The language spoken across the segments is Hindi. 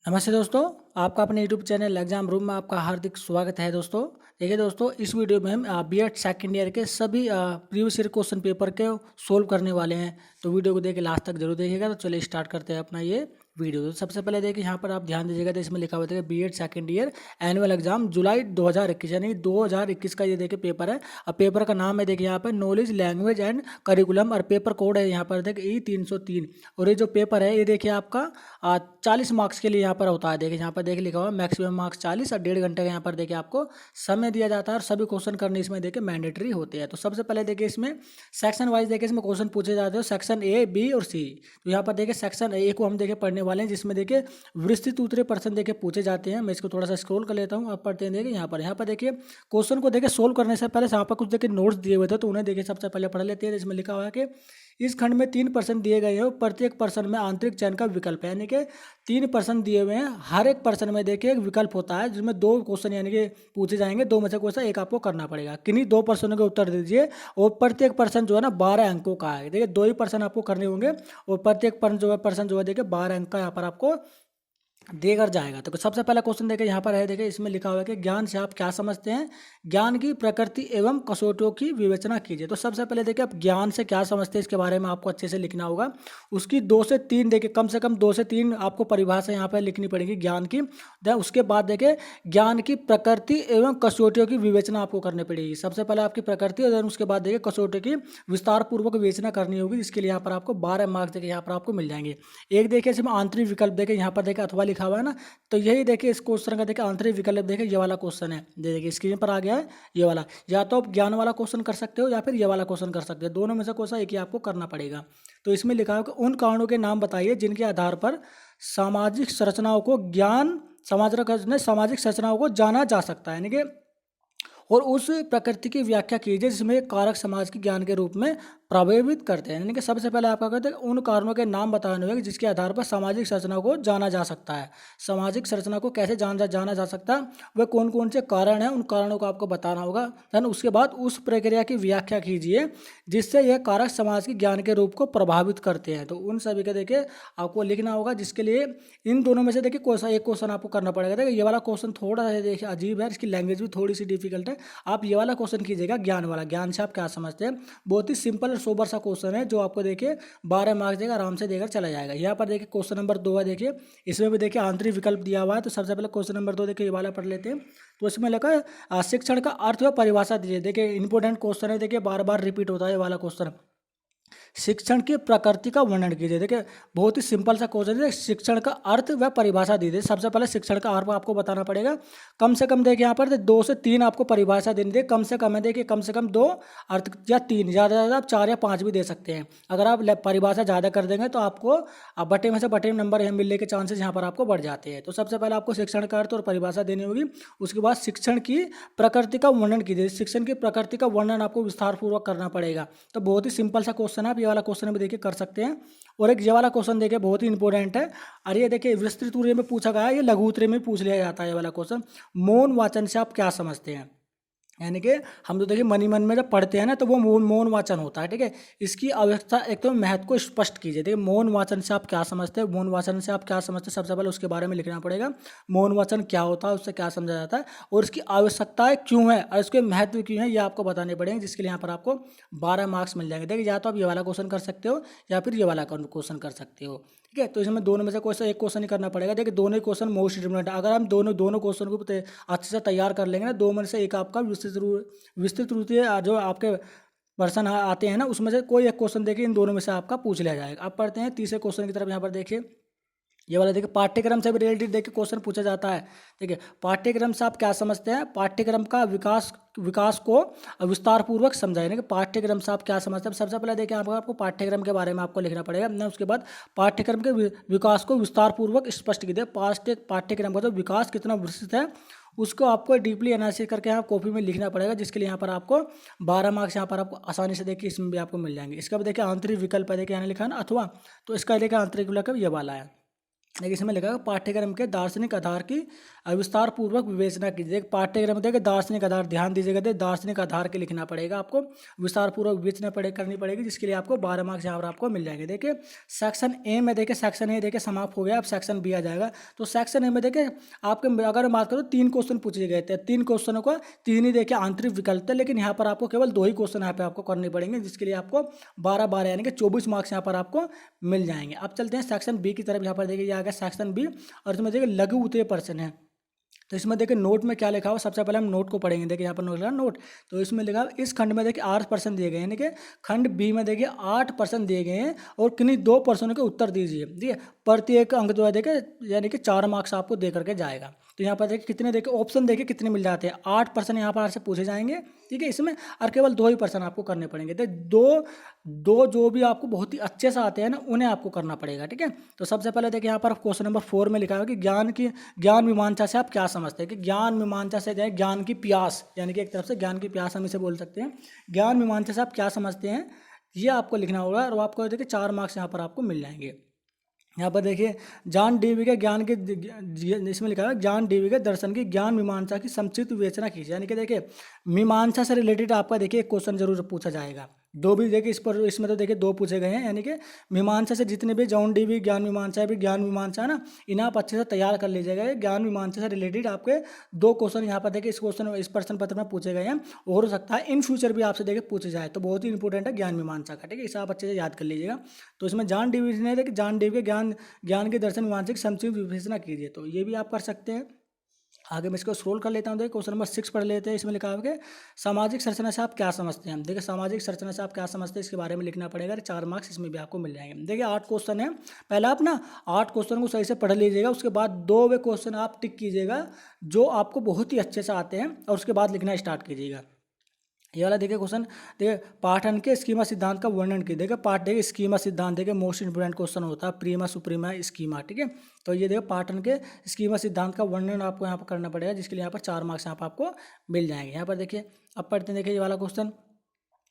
नमस्ते दोस्तों। आपका अपने यूट्यूब चैनल एग्जाम रूम में आपका हार्दिक स्वागत है दोस्तों। देखिए दोस्तों, इस वीडियो में हम बीएड सेकेंड ईयर के सभी प्रीवियस ईयर क्वेश्चन पेपर के सोल्व करने वाले हैं। तो वीडियो को देखिए लास्ट तक जरूर देखिएगा। तो चलिए स्टार्ट करते हैं अपना ये वीडियो। तो सबसे पहले देखिए यहाँ पर आप ध्यान दीजिएगा, तो इसमें लिखा हुआ है BEd second year annual exam जुलाई 2021, यानी 2021 का ये देखिए पेपर है। अब पेपर का नाम है देखिए यहाँ पर नॉलेज लैंग्वेज एंड करिकुलम, और पेपर कोड है यहाँ पर देखिए E303। और ये जो पेपर है ये देखिए आपका 40 मार्क्स के लिए यहाँ पर होता है। देखिए यहाँ पर देखिए लिखा हुआ है मैक्सिमम मार्क्स 40 और 1.5 घंटे का यहाँ पर देखिए आपको समय दिया जाता है, और सभी क्वेश्चन करने इसमें देखिए मैंडेटरी होते हैं। तो सबसे पहले देखिए इसमें सेक्शन वाइज देखिए इसमें क्वेश्चन पूछे जाते हैं, सेक्शन ए, बी और सी। तो यहाँ पर देखिए सेक्शन ए को हम देखिए पढ़ने वाले हैं, जिसमें देखिए विस्तृत उत्तरीय प्रश्न देखिए पूछे जाते हैं। मैं इसको थोड़ा सा स्क्रॉल कर लेता हूँ, अब पढ़ते हैं। देखिए यहाँ पर देखिए क्वेश्चन को देखिए सोल्व करने से पहले यहाँ पर कुछ देखिए नोट्स दिए हुए थे, तो उन्हें देखिए सबसे पहले पढ़ लेते हैं। इसमें लिखा हुआ है कि इस खंड में 3% दिए गए हैं, प्रत्येक पर्सन में आंतरिक चयन का विकल्प है, यानी कि 3% दिए हुए हैं। हर एक पर्सन में देखिए एक विकल्प होता है, जिसमें 2 क्वेश्चन यानी कि पूछे जाएंगे। 2 में से क्वेश्चन एक आपको करना पड़ेगा। किन्हीं 2 पर्सनों के उत्तर दीजिए, और प्रत्येक पर्सन जो है ना 12 अंकों का है। देखिए 2 ही पर्सन आपको करने होंगे, और प्रत्येक पर्सन जो है देखिए 12 अंक का यहाँ पर आपको देकर जाएगा। तो सबसे पहला क्वेश्चन देखिए यहाँ पर है, देखिए इसमें लिखा हुआ है कि ज्ञान से आप क्या समझते हैं, ज्ञान की प्रकृति एवं कसौटियों की विवेचना कीजिए। तो सबसे पहले देखिए आप ज्ञान से क्या समझते हैं, इसके बारे में आपको अच्छे से लिखना होगा। उसकी 2 से 3 देखिए, कम से कम 2 से 3 आपको परिभाषा यहाँ पर लिखनी पड़ेगी ज्ञान की। देन उसके बाद देखिए ज्ञान की प्रकृति एवं कसौटियों की विवेचना आपको करनी पड़ेगी। सबसे पहले आपकी प्रकृति, और देन उसके बाद देखिए कसौटियों की विस्तार पूर्वक विवेचना करनी होगी, जिसके लिए यहाँ पर आपको 12 मार्क्स देखिए यहाँ पर आपको मिल जाएंगे। एक देखिए इसमें आंतरिक विकल्प देखिए यहाँ पर देखिए अथवा लिखा हुआ है ना, तो यही देखिए इस क्वेश्चन का देखिए आंतरिक विकल्प देखिए ये वाला क्वेश्चन है। देखिए स्क्रीन पर आ गया है ये वाला। या तो आप ज्ञान वाला क्वेश्चन कर सकते हो, या फिर ये वाला क्वेश्चन कर सकते हो। दोनों में से क्वेश्चन एक ही आपको करना पड़ेगा। तो इसमें लिखा है कि उन कारणों के नाम बताइए जिनके आधार पर सामाजिक संरचनाओं को सामाजिक संरचनाओं को जाना जा सकता है, यानी कि और उस प्रकृति की व्याख्या कीजिए जिसमें कारक समाज के ज्ञान के रूप में प्रभावित करते हैं। यानी कि सबसे पहले आपका कहते हैं उन कारणों के नाम बताने होंगे जिसके आधार पर सामाजिक संरचना को जाना जा सकता है। सामाजिक संरचना को कैसे जाना जा सकता है, वह कौन कौन से कारण हैं, उन कारणों को आपको बताना होगा। देन उसके बाद उस प्रक्रिया की व्याख्या कीजिए जिससे यह कारक समाज के ज्ञान के रूप को प्रभावित करते हैं। तो उन सभी के देखिए आपको लिखना होगा, जिसके लिए इन दोनों में से देखिए एक क्वेश्चन आपको करना पड़ेगा। देखिए ये वाला क्वेश्चन थोड़ा सा देखिए अजीब है, इसकी लैंग्वेज भी थोड़ी सी डिफिकल्ट है। आप ये वाला क्वेश्चन कीजिएगा ज्ञान वाला। ज्ञान से आप क्या समझते हैं, बहुत ही सिंपल और सोबर सा क्वेश्चन है, जो आपको देखिए 12 मार्क्स देगा, आराम से देकर चला जाएगा। यहाँ पर देखिए क्वेश्चन नंबर 2 है। देखिए इसमें भी देखिए आंतरिक विकल्प दिया हुआ है। तो सबसे पहले क्वेश्चन नंबर 2 देखिए ये वाला पढ़ लेते हैं। तो इसमें लिखा शिक्षण का अर्थ व परिभाषा दीजिए। देखिए इंपॉर्टेंट क्वेश्चन है, देखिए बार बार रिपीट होता है ये वाला क्वेश्चन। शिक्षण की प्रकृति का वर्णन कीजिए। देखिए बहुत ही सिंपल सा क्वेश्चन है, शिक्षण का अर्थ व परिभाषा दीजिए। सबसे पहले शिक्षण का अर्थ आपको बताना पड़ेगा। कम से कम देखिए यहाँ पर 2 से 3 आपको परिभाषा देनी है। कम से कम है देखिए, कम से कम 2 अर्थ या 3, ज़्यादा से ज़्यादा आप 4 या 5 भी दे सकते हैं। अगर आप परिभाषा ज़्यादा कर देंगे तो आपको बटे में से बटे नंबर मिलने के चांसेस यहाँ पर आपको बढ़ जाते हैं। तो सबसे पहले आपको शिक्षण का अर्थ और परिभाषा देनी होगी। उसके बाद शिक्षण की प्रकृति का वर्णन कीजिए। शिक्षण की प्रकृति का वर्णन आपको विस्तार पूर्वक करना पड़ेगा। तो बहुत ही सिंपल सा क्वेश्चन है, आप ये वाला क्वेश्चन भी देखिए कर सकते हैं। और एक ये वाला क्वेश्चन देखिए बहुत ही इंपॉर्टेंट है, और ये देखिए विस्तृत उत्तरीय में पूछा गया है, ये लघु उत्तरीय में पूछ लिया जाता है ये वाला क्वेश्चन। मौन वाचन से आप क्या समझते हैं, यानी कि हम तो देखिए मन ही मन में जब पढ़ते हैं ना, तो वो मौन वाचन होता है। ठीक है, इसकी आवश्यकता एक तो महत्व को स्पष्ट कीजिए। देखिए मौन वाचन से आप क्या समझते हैं, मौन वाचन से आप क्या समझते हैं, सबसे पहले उसके बारे में लिखना पड़ेगा। मौन वाचन क्या होता है, उससे क्या समझा जाता है, और इसकी आवश्यकताएं क्यों है, और इसके महत्व क्यों है, ये आपको बताने पड़ेंगे, जिसके लिए यहाँ पर आपको 12 मार्क्स मिल जाएंगे। देखिए या तो आप ये वाला क्वेश्चन कर सकते हो, या फिर ये वाला क्वेश्चन कर सकते हो। ठीक है, तो इसमें दोनों में से क्वेश्चन एक क्वेश्चन ही करना पड़ेगा। देखिए दोनों ही क्वेश्चन मोस्ट इंपोर्टेंट है। अगर हम दोनों क्वेश्चन को अच्छे से तैयार कर लेंगे ना, 2 में से एक आपका विस्तृत रूप से जो आपके पर्सन आते हैं ना, उसमें से कोई एक क्वेश्चन देखिए इन दोनों में से आपका पूछ लिया जाएगा। अब पढ़ते हैं तीसरे क्वेश्चन की तरफ। यहाँ पर देखिए ये वाला देखिए पाठ्यक्रम से भी रिलेटेड देखिए क्वेश्चन पूछा जाता है। देखिए पाठ्यक्रम से आप क्या समझते हैं, पाठ्यक्रम का विकास को विस्तार पूर्वक समझाएं। कि पाठ्यक्रम से आप क्या समझते हैं। सबसे पहले देखिए आपको पाठ्यक्रम के बारे में आपको लिखना पड़ेगा। ना उसके बाद पाठ्यक्रम के विकास को विस्तार पूर्वक स्पष्ट कीजिए। पाठ्यक्रम का जो विकास कितना विस्तृत है, उसको आपको डीपली एनालिसिस करके यहाँ कॉपी में लिखना पड़ेगा, जिसके लिए यहाँ पर आपको 12 मार्क्स यहाँ पर आपको आसानी से देखिए इसमें भी आपको मिल जाएंगे। इसका भी देखिए आंतरिक विकल्प है, देखिए यहाँ लिखा है ना अथवा, तो इसका देखिए आंतरिक विकल्प ये वाला है। देखिए इसमें लिखा है पाठ्यक्रम के दार्शनिक आधार की विस्तार पूर्वक विवेचना कीजिए। पाठ्यक्रम देखिए दार्शनिक आधार, ध्यान दीजिएगा, देखिए दार्शनिक आधार के लिखना पड़ेगा आपको, विस्तार पूर्वक विवेचना करनी पड़ेगी, जिसके लिए आपको 12 मार्क्स यहाँ पर आपको मिल जाएंगे। देखिए सेक्शन ए में देखिए, सेक्शन ए देखिए समाप्त हो गया, अब सेक्शन बी आ जाएगा। तो सेक्शन ए में देखिए आपके अगर बात करो 3 क्वेश्चन पूछे गए थे, 3 क्वेश्चनों का 3 ही देखिए आंतरिक विकल्प थे, लेकिन यहाँ पर आपको केवल 2 ही क्वेश्चन यहाँ पे आपको करने पड़ेंगे, जिसके लिए आपको 12 यानी कि 24 मार्क्स यहाँ पर आपको मिल जाएंगे। अब चलते हैं सेक्शन बी की तरफ। यहाँ पर देखिए ये आ गया सेक्शन बी, और इसमें देखिए लघु उत्तरीय प्रश्न है। तो इसमें देखिए नोट में क्या लिखा हुआ, सबसे पहले हम नोट को पढ़ेंगे। देखिए यहाँ पर नोट लिखा नोट, तो इसमें लिखा इस खंड में देखिए 8% दिए गए हैं, यानी कि खंड बी में देखिए 8% दिए गए हैं, और किन्हीं 2 प्रश्नों के उत्तर दीजिए। ठीक है, प्रत्येक अंक जो है देखिए यानी कि 4 मार्क्स आपको दे करके जाएगा। तो यहाँ पर देखिए कितने देखिए ऑप्शन देखिए कितने मिल जाते हैं, 8% यहाँ पर से पूछे जाएंगे। ठीक है, इसमें और केवल 2 ही प्रश्न आपको करने पड़ेंगे। तो दो जो भी आपको बहुत ही अच्छे से आते हैं ना, उन्हें आपको करना पड़ेगा। ठीक है, तो सबसे पहले देखिए यहाँ पर क्वेश्चन नंबर 4 में लिखा है कि ज्ञान मीमांसा से आप क्या समझते हैं। कि ज्ञान मीमांसा से जो है ज्ञान की प्यास, यानी कि एक तरफ से ज्ञान की प्यास हम इसे बोल सकते हैं। ज्ञान मीमांसा से आप क्या समझते हैं, ये आपको लिखना होगा, और आपको देखिए 4 मार्क्स यहाँ पर आपको मिल जाएंगे। यहाँ पर देखिए जॉन डीवी के ज्ञान के, इसमें लिखा है जॉन डीवी के दर्शन की ज्ञान मीमांसा की संक्षिप्त विवेचना कीजिए। यानी कि देखिए मीमांसा से रिलेटेड आपका देखिए एक क्वेश्चन जरूर पूछा जाएगा। 2 भी देखिए इसमें तो देखिए 2 पूछे गए हैं, यानी कि मीमांसा से जितने भी जॉन डीवी ज्ञान मीमांसा भी ज्ञान मीमांसा है ना, इन्हें आप अच्छे से तैयार कर लीजिएगा। ज्ञान मीमांसा से रिलेटेड आपके 2 क्वेश्चन यहाँ पर देखिए इस प्रश्न पत्र में पूछे गए हैं, और हो सकता है इन फ्यूचर भी आपसे देखिए पूछे जाए, तो बहुत ही इंपॉर्टेंट है ज्ञान मीमांसा का। ठीक है, इसे आप अच्छे से याद कर लीजिएगा। तो इसमें जॉन डीवी ने देखिए जॉन डीवी के ज्ञान के दर्शन मीमांसा की संक्षिप्त विवेचना कीजिए, तो ये भी आप कर सकते हैं। आगे मैं इसको स्क्रॉल कर लेता हूँ। देखिए क्वेश्चन नंबर 6 पढ़ लेते हैं। इसमें लिखा है कि सामाजिक संरचना से आप क्या समझते हैं। देखिए सामाजिक संरचना से आप क्या समझते हैं, इसके बारे में लिखना पड़ेगा। 4 मार्क्स इसमें भी आपको मिल जाएंगे। देखिए 8 क्वेश्चन है, पहले आप ना 8 क्वेश्चन को सही से पढ़ लीजिएगा, उसके बाद 2 वे क्वेश्चन आप टिक कीजिएगा जो आपको बहुत ही अच्छे से आते हैं, और उसके बाद लिखना स्टार्ट कीजिएगा। ये वाला देखिए क्वेश्चन, देखिए पाठन के स्कीमा सिद्धांत का वर्णन कीजिए। देखिए पाठ देखिए स्कीमा सिद्धांत देखिए मोस्ट इंपोर्टेंट क्वेश्चन होता है, प्रीमा सुप्रीमा स्कीमा। ठीक है, तो ये देखिए पाठन के स्कीमा सिद्धांत का वर्णन आपको यहाँ पर करना पड़ेगा, जिसके लिए यहाँ पर 4 मार्क्स यहाँ पर आपको मिल जाएंगे। यहाँ पर देखिए अब पढ़ते हैं, देखिए ये वाला क्वेश्चन,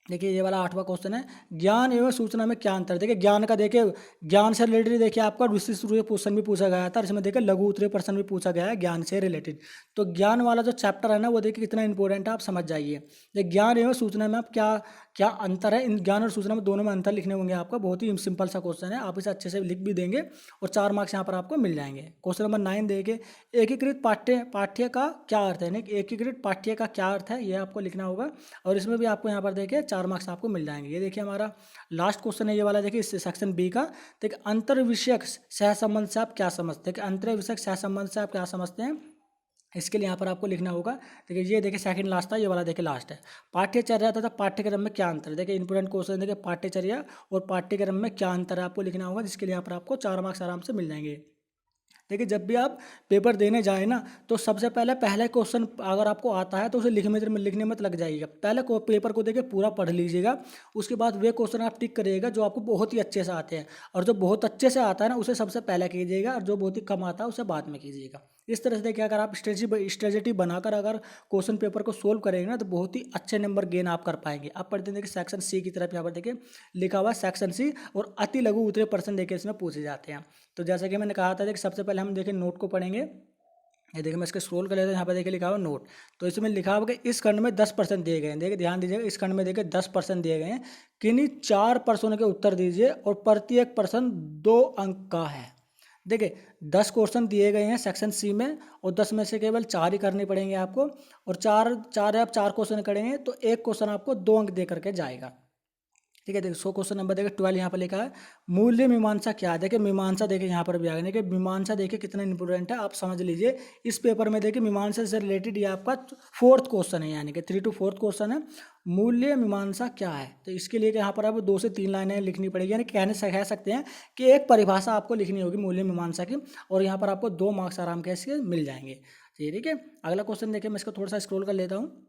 देखिए ये वाला 8वां क्वेश्चन है, ज्ञान एवं सूचना में क्या अंतर है। देखिए ज्ञान का देखिए ज्ञान से रिलेटेड देखिए आपका विशिष्ट रूप से क्वेश्चन भी पूछा गया था, इसमें देखिए लघु उत्तरीय प्रश्न भी पूछा गया है ज्ञान से रिलेटेड। तो ज्ञान वाला जो चैप्टर है ना, वो देखिए कितना इंपॉर्टेंट है, आप समझ जाइए। ज्ञान एवं सूचना में आप क्या क्या अंतर है, इन ज्ञान और सूचना में दोनों में अंतर लिखने होंगे आपका। बहुत ही सिंपल सा क्वेश्चन है, आप इसे अच्छे से लिख भी देंगे, और 4 मार्क्स यहाँ पर आपको मिल जाएंगे। क्वेश्चन नंबर 9 देखिए एकीकृत पाठ्य का क्या अर्थ है। एकीकृत पाठ्य का क्या अर्थ है, ये आपको लिखना होगा, और इसमें भी आपको यहाँ पर देखिए 4 मार्क्स आपको मिल जाएंगे। ये देखिए हमारा लास्ट क्वेश्चन है ये वाला, देखिए इस सेक्शन बी का। देखिए अंतर विषयक सहसंबंध से आप क्या समझते हैं, कि अंतर विषयक सहसंबंध से आप क्या समझते हैं, इसके लिए यहाँ पर आपको लिखना होगा। देखिए ये देखिए सेकंड लास्ट था, ये वाला देखिए लास्ट है। पाठ्यचर्या तथा पाठ्यक्रम में क्या अंतर है। देखिए इंपोर्टेंट क्वेश्चन, देखिए पाठ्यचर्या और पाठ्यक्रम में क्या अंतर है, आपको लिखना होगा, जिसके लिए यहाँ पर आपको 4 मार्क्स आराम से मिल जाएंगे। देखिए जब भी आप पेपर देने जाए ना, तो सबसे पहले क्वेश्चन अगर आपको आता है तो उसे लिखने मत लग जाइएगा। पहले पेपर को देखिए पूरा पढ़ लीजिएगा, उसके बाद वे क्वेश्चन आप टिक करिएगा जो आपको बहुत ही अच्छे से आते हैं, और जो बहुत अच्छे से आता है ना उसे सबसे पहले कीजिएगा, और जो बहुत ही कम आता है उसे बाद में कीजिएगा। इस तरह से देखिए अगर आप स्ट्रेटेजी बनाकर अगर क्वेश्चन पेपर को सोल्व करेंगे ना, तो बहुत ही अच्छे नंबर गेन आप कर पाएंगे। अब पढ़ते हैं देखिए सेक्शन सी की तरफ। यहाँ पर देखिए लिखा हुआ सेक्शन सी, और अति लघु उत्तरीय प्रश्न देखिए इसमें पूछे जाते हैं। तो जैसा कि मैंने कहा था, देखिए सबसे पहले हम देखिए नोट को पढ़ेंगे। ये देखिए मैं इसके स्क्रॉल कर लेता हूँ, यहाँ पर देखिए लिखा हुआ नोट। तो इसमें लिखा हुआ कि इस खंड में 10% दिए गए हैं। देखिए ध्यान दीजिएगा, इस खंड में देखिए 10% दिए गए हैं, किन्हीं 4 प्रश्नों के उत्तर दीजिए, और प्रत्येक प्रश्न 2 अंक का है। देखिए 10 क्वेश्चन दिए गए हैं सेक्शन सी में, और 10 में से केवल 4 ही करने पड़ेंगे आपको, और चार आप 4 क्वेश्चन करेंगे तो एक क्वेश्चन आपको 2 अंक दे करके जाएगा। ठीक है, देखिए 100 क्वेश्चन नंबर देखिए 12 यहाँ पर लिखा है, मूल्य मीमांसा क्या है। देखिए मीमांसा देखिए यहाँ पर भी आ गया। देखिए मीमांसा देखिए कितना इंपॉर्टेंट है, आप समझ लीजिए। इस पेपर में देखिए मीमांसा से रिलेटेड ये आपका 4th क्वेश्चन है, यानी कि 3 to 4th क्वेश्चन है, मूल्य मीमांसा क्या है। तो इसके लिए यहाँ पर आपको 2 से 3 लाइनें लिखनी पड़ेगी, यानी कह सकते हैं कि एक परिभाषा आपको लिखनी होगी मूल्य मीमांसा की, और यहाँ पर आपको 2 मार्क्स आराम कैसे मिल जाएंगे। ठीक है, अगला क्वेश्चन देखिए, मैं इसको थोड़ा सा स्क्रॉल कर लेता हूँ।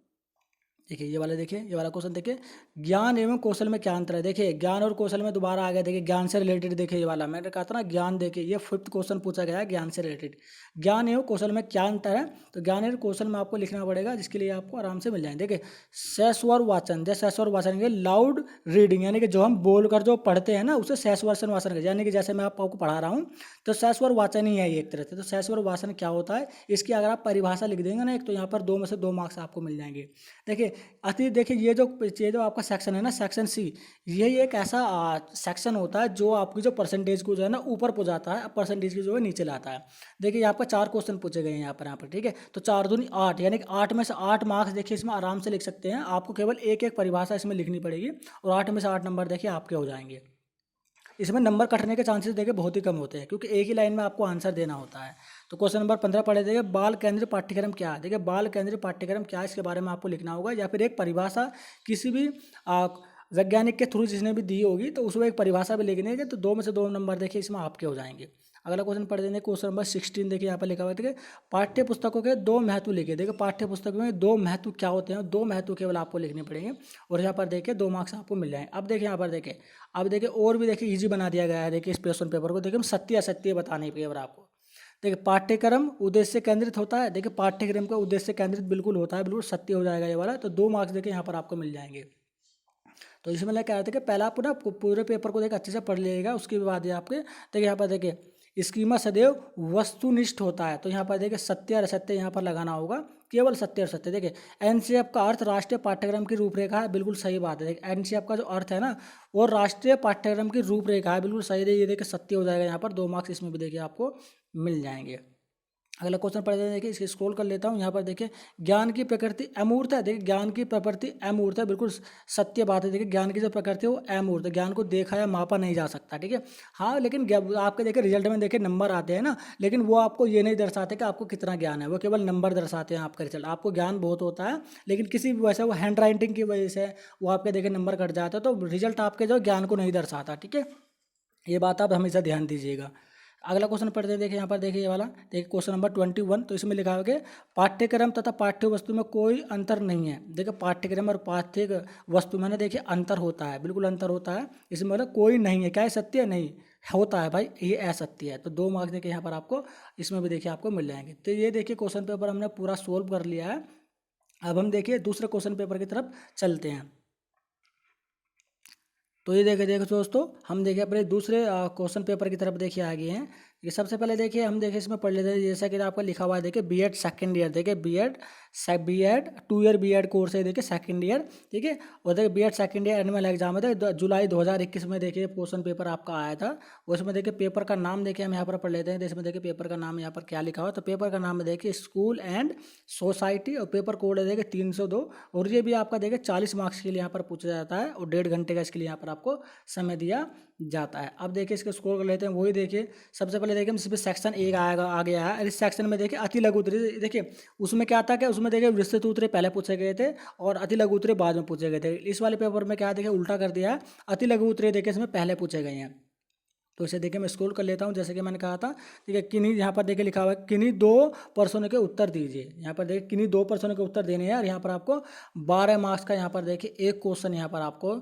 देखिए ये वाला, देखिए ये वाला क्वेश्चन, देखिए ज्ञान एवं कौशल में क्या अंतर है। देखिए ज्ञान और कौशल में दोबारा आ गया, देखिए ज्ञान से रिलेटेड। देखिए ये वाला मैंने कहा था ना ज्ञान, देखिए ये 5th क्वेश्चन पूछा गया है ज्ञान से रिलेटेड। ज्ञान एवं कौशल में क्या अंतर है, तो ज्ञान एवं कौशल में आपको लिखना पड़ेगा, जिसके लिए आपको आराम से मिल जाएंगे। देखिए सहस्वर वाचन, जैसे सहस्वर वाचन के लाउड रीडिंग, यानी कि जो हम बोलकर जो पढ़ते हैं ना उसे सहस्वर वाचन, यानी कि जैसे मैं आपको पढ़ा रहा हूँ तो सहस्वर वाचन ही है ये एक तरह से। तो सहस्वर वाचन क्या होता है, इसकी अगर आप परिभाषा लिख देंगे ना एक, तो यहाँ पर 2 में से 2 मार्क्स आपको मिल जाएंगे। देखिए देखिए ये जो आपका सेक्शन है ना, सेक्शन सी, यही एक ऐसा सेक्शन होता है जो आपकी जो परसेंटेज को जो है ना ऊपर पहुंचाता है, परसेंटेज की जो है नीचे लाता है। देखिए यहाँ पर 4 क्वेश्चन पूछे गए हैं यहाँ पर, ठीक है। तो 4 दूनी 8, यानी कि 8 में से 8 मार्क्स देखिए इसमें आराम से लिख सकते हैं। आपको केवल एक एक परिभाषा इसमें लिखनी पड़ेगी और 8 में से 8 नंबर देखिए आपके हो जाएंगे। इसमें नंबर कटने के चांसेस देखिए बहुत ही कम होते हैं, क्योंकि एक ही लाइन में आपको आंसर देना होता है। तो क्वेश्चन नंबर 15 पढ़े, देखिए बाल केंद्रीय पाठ्यक्रम क्या है। देखिए बाल केंद्रीय पाठ्यक्रम क्या है, इसके बारे में आपको लिखना होगा, या फिर एक परिभाषा किसी भी वैज्ञानिक के थ्रू जिसने भी दी होगी तो उसमें एक परिभाषा भी लिखनी है। तो 2 में से 2 नंबर देखिए इसमें आपके हो जाएंगे। अगला क्वेश्चन पढ़ देंगे, क्वेश्चन नंबर 16। देखिए यहाँ पर लिखा हुआ है, देखिए पाठ्य पुस्तकों के 2 महत्व लिखे। देखिए पाठ्य पुस्तकों में 2 महत्व क्या होते हैं, 2 महत्व केवल आपको लिखने पड़ेंगे और यहाँ पर देखिए 2 मार्क्स आपको मिल जाएंगे। अब देखिए यहाँ पर देखिए, अब देखिए और भी देखिए ईजी बना दिया गया है। देखिए इस क्वेश्चन पेपर को देखिए सत्य असत्य बताने पेपर आपको। देखिए पाठ्यक्रम उद्देश्य केंद्रित होता है, देखिए पाठ्यक्रम का उद्देश्य केंद्रित बिल्कुल होता है, बिल्कुल सत्य हो जाएगा ये वाला। तो 2 मार्क्स देखिए यहाँ पर आपको मिल जाएंगे। तो इसमें मैं कह रहा था कि पहला आप ना पूरे पेपर को देखिए अच्छे से पढ़ लीजिएगा, उसके बाद ये आपके देखिए यहाँ पर देखिए स्कीमा सदैव वस्तुनिष्ठ होता है। तो यहाँ पर देखिए सत्य और असत्य यहाँ पर लगाना होगा, केवल सत्य और सत्य। देखिए एनसीएफ का अर्थ राष्ट्रीय पाठ्यक्रम की रूपरेखा है, बिल्कुल सही बात है। देखिए एनसीएफ का जो अर्थ है ना वो राष्ट्रीय पाठ्यक्रम की रूपरेखा है, बिल्कुल सही है। ये देखिए सत्य हो जाएगा यहाँ पर, 2 मार्क्स इसमें भी देखिए आपको मिल जाएंगे। अगला क्वेश्चन पढ़ते हैं, देखिए इसके स्क्रॉल कर लेता हूँ। यहाँ पर देखिए ज्ञान की प्रकृति अमूर्त है। देखिए ज्ञान की प्रकृति अमूर्त है, बिल्कुल सत्य बात है। देखिए ज्ञान की जो प्रकृति है वो अमूर्त है, ज्ञान को देखा या मापा नहीं जा सकता, ठीक है। हाँ लेकिन आपके देखिए रिजल्ट में देखिए नंबर आते हैं ना, लेकिन वो आपको ये नहीं दर्शाते कि आपको कितना ज्ञान है, वो केवल नंबर दर्शाते हैं आपका रिजल्ट। आपको ज्ञान बहुत होता है, लेकिन किसी भी वजह से वो हैंड राइटिंग की वजह से वो आपके देखिए नंबर कट जाता है, तो रिजल्ट आपके जो ज्ञान को नहीं दर्शाता, ठीक है। ये बात आप हमेशा ध्यान दीजिएगा। अगला क्वेश्चन पढ़ते हैं, देखिए यहाँ पर देखिए ये वाला, देखिए क्वेश्चन नंबर 21। तो इसमें लिखा है कि पाठ्यक्रम तथा पाठ्य वस्तु में कोई अंतर नहीं है। देखिए पाठ्यक्रम और पाठ्य वस्तु में ना देखिए अंतर होता है, बिल्कुल अंतर होता है। इसमें मतलब कोई नहीं है, क्या है, सत्य नहीं होता है भाई, ये असत्य है। तो 2 मार्क्स देखिए यहाँ पर आपको इसमें भी देखिए आपको मिल जाएंगे। तो ये देखिए क्वेश्चन पेपर हमने पूरा सोल्व कर लिया है। अब हम देखिए दूसरे क्वेश्चन पेपर की तरफ चलते हैं। तो ये देखिए दोस्तों, हम देखिए अपने दूसरे क्वेश्चन पेपर की तरफ देखिए आ गए हैं। ये सबसे पहले देखिए हम देखिए इसमें पढ़ लेते हैं, जैसा कि आपका लिखा हुआ है देखिए बीएड सेकंड ईयर। देखिए बीएड 2 ईयर बीएड कोर्स है, देखिए सेकंड ईयर, ठीक है। और देखिए BEd second year annual exam है, जुलाई 2021 में देखिए क्वेश्चन पेपर आपका आया था। उसमें देखिए पेपर का नाम देखिए हम यहाँ पर पढ़ लेते हैं। इसमें देखिए पेपर का नाम यहाँ पर क्या लिखा हुआ है, तो पेपर का नाम है देखिए स्कूल एंड सोसाइटी, और पेपर कोड है देखिए 302। और ये भी आपका देखिए 40 मार्क्स के लिए यहाँ पर पूछा जाता है, और 1.5 घंटे का इसके लिए यहाँ पर आपको समय दिया जाता है। अब देखिए इसके स्कोर कर लेते हैं, वही देखिए सबसे पहले देखिए इसमें सेक्शन 1 आ गया है। इस सेक्शन में देखिए अति लघु उत्तरीय, देखिए उसमें क्या था कि उसमें देखिए विस्तृत उत्तरीय पहले पूछे गए थे और अति लघु उत्तरीय बाद में पूछे गए थे। इस वाले पेपर में क्या देखिए उल्टा कर दिया है, अति लघु उत्तरीय देखिए इसमें पहले पूछे गए हैं। तो इसे देखिए मैं स्क्रॉल कर लेता हूँ, जैसे कि मैंने कहा था, ठीक है। किन्हीं यहाँ पर देखिए लिखा हुआ है किन्हीं 2 प्रश्नों के उत्तर दीजिए। यहाँ पर देखिए किन्हीं 2 प्रश्नों के उत्तर देने हैं, और यहाँ पर आपको 12 मार्क्स का यहाँ पर देखिए एक क्वेश्चन यहाँ पर आपको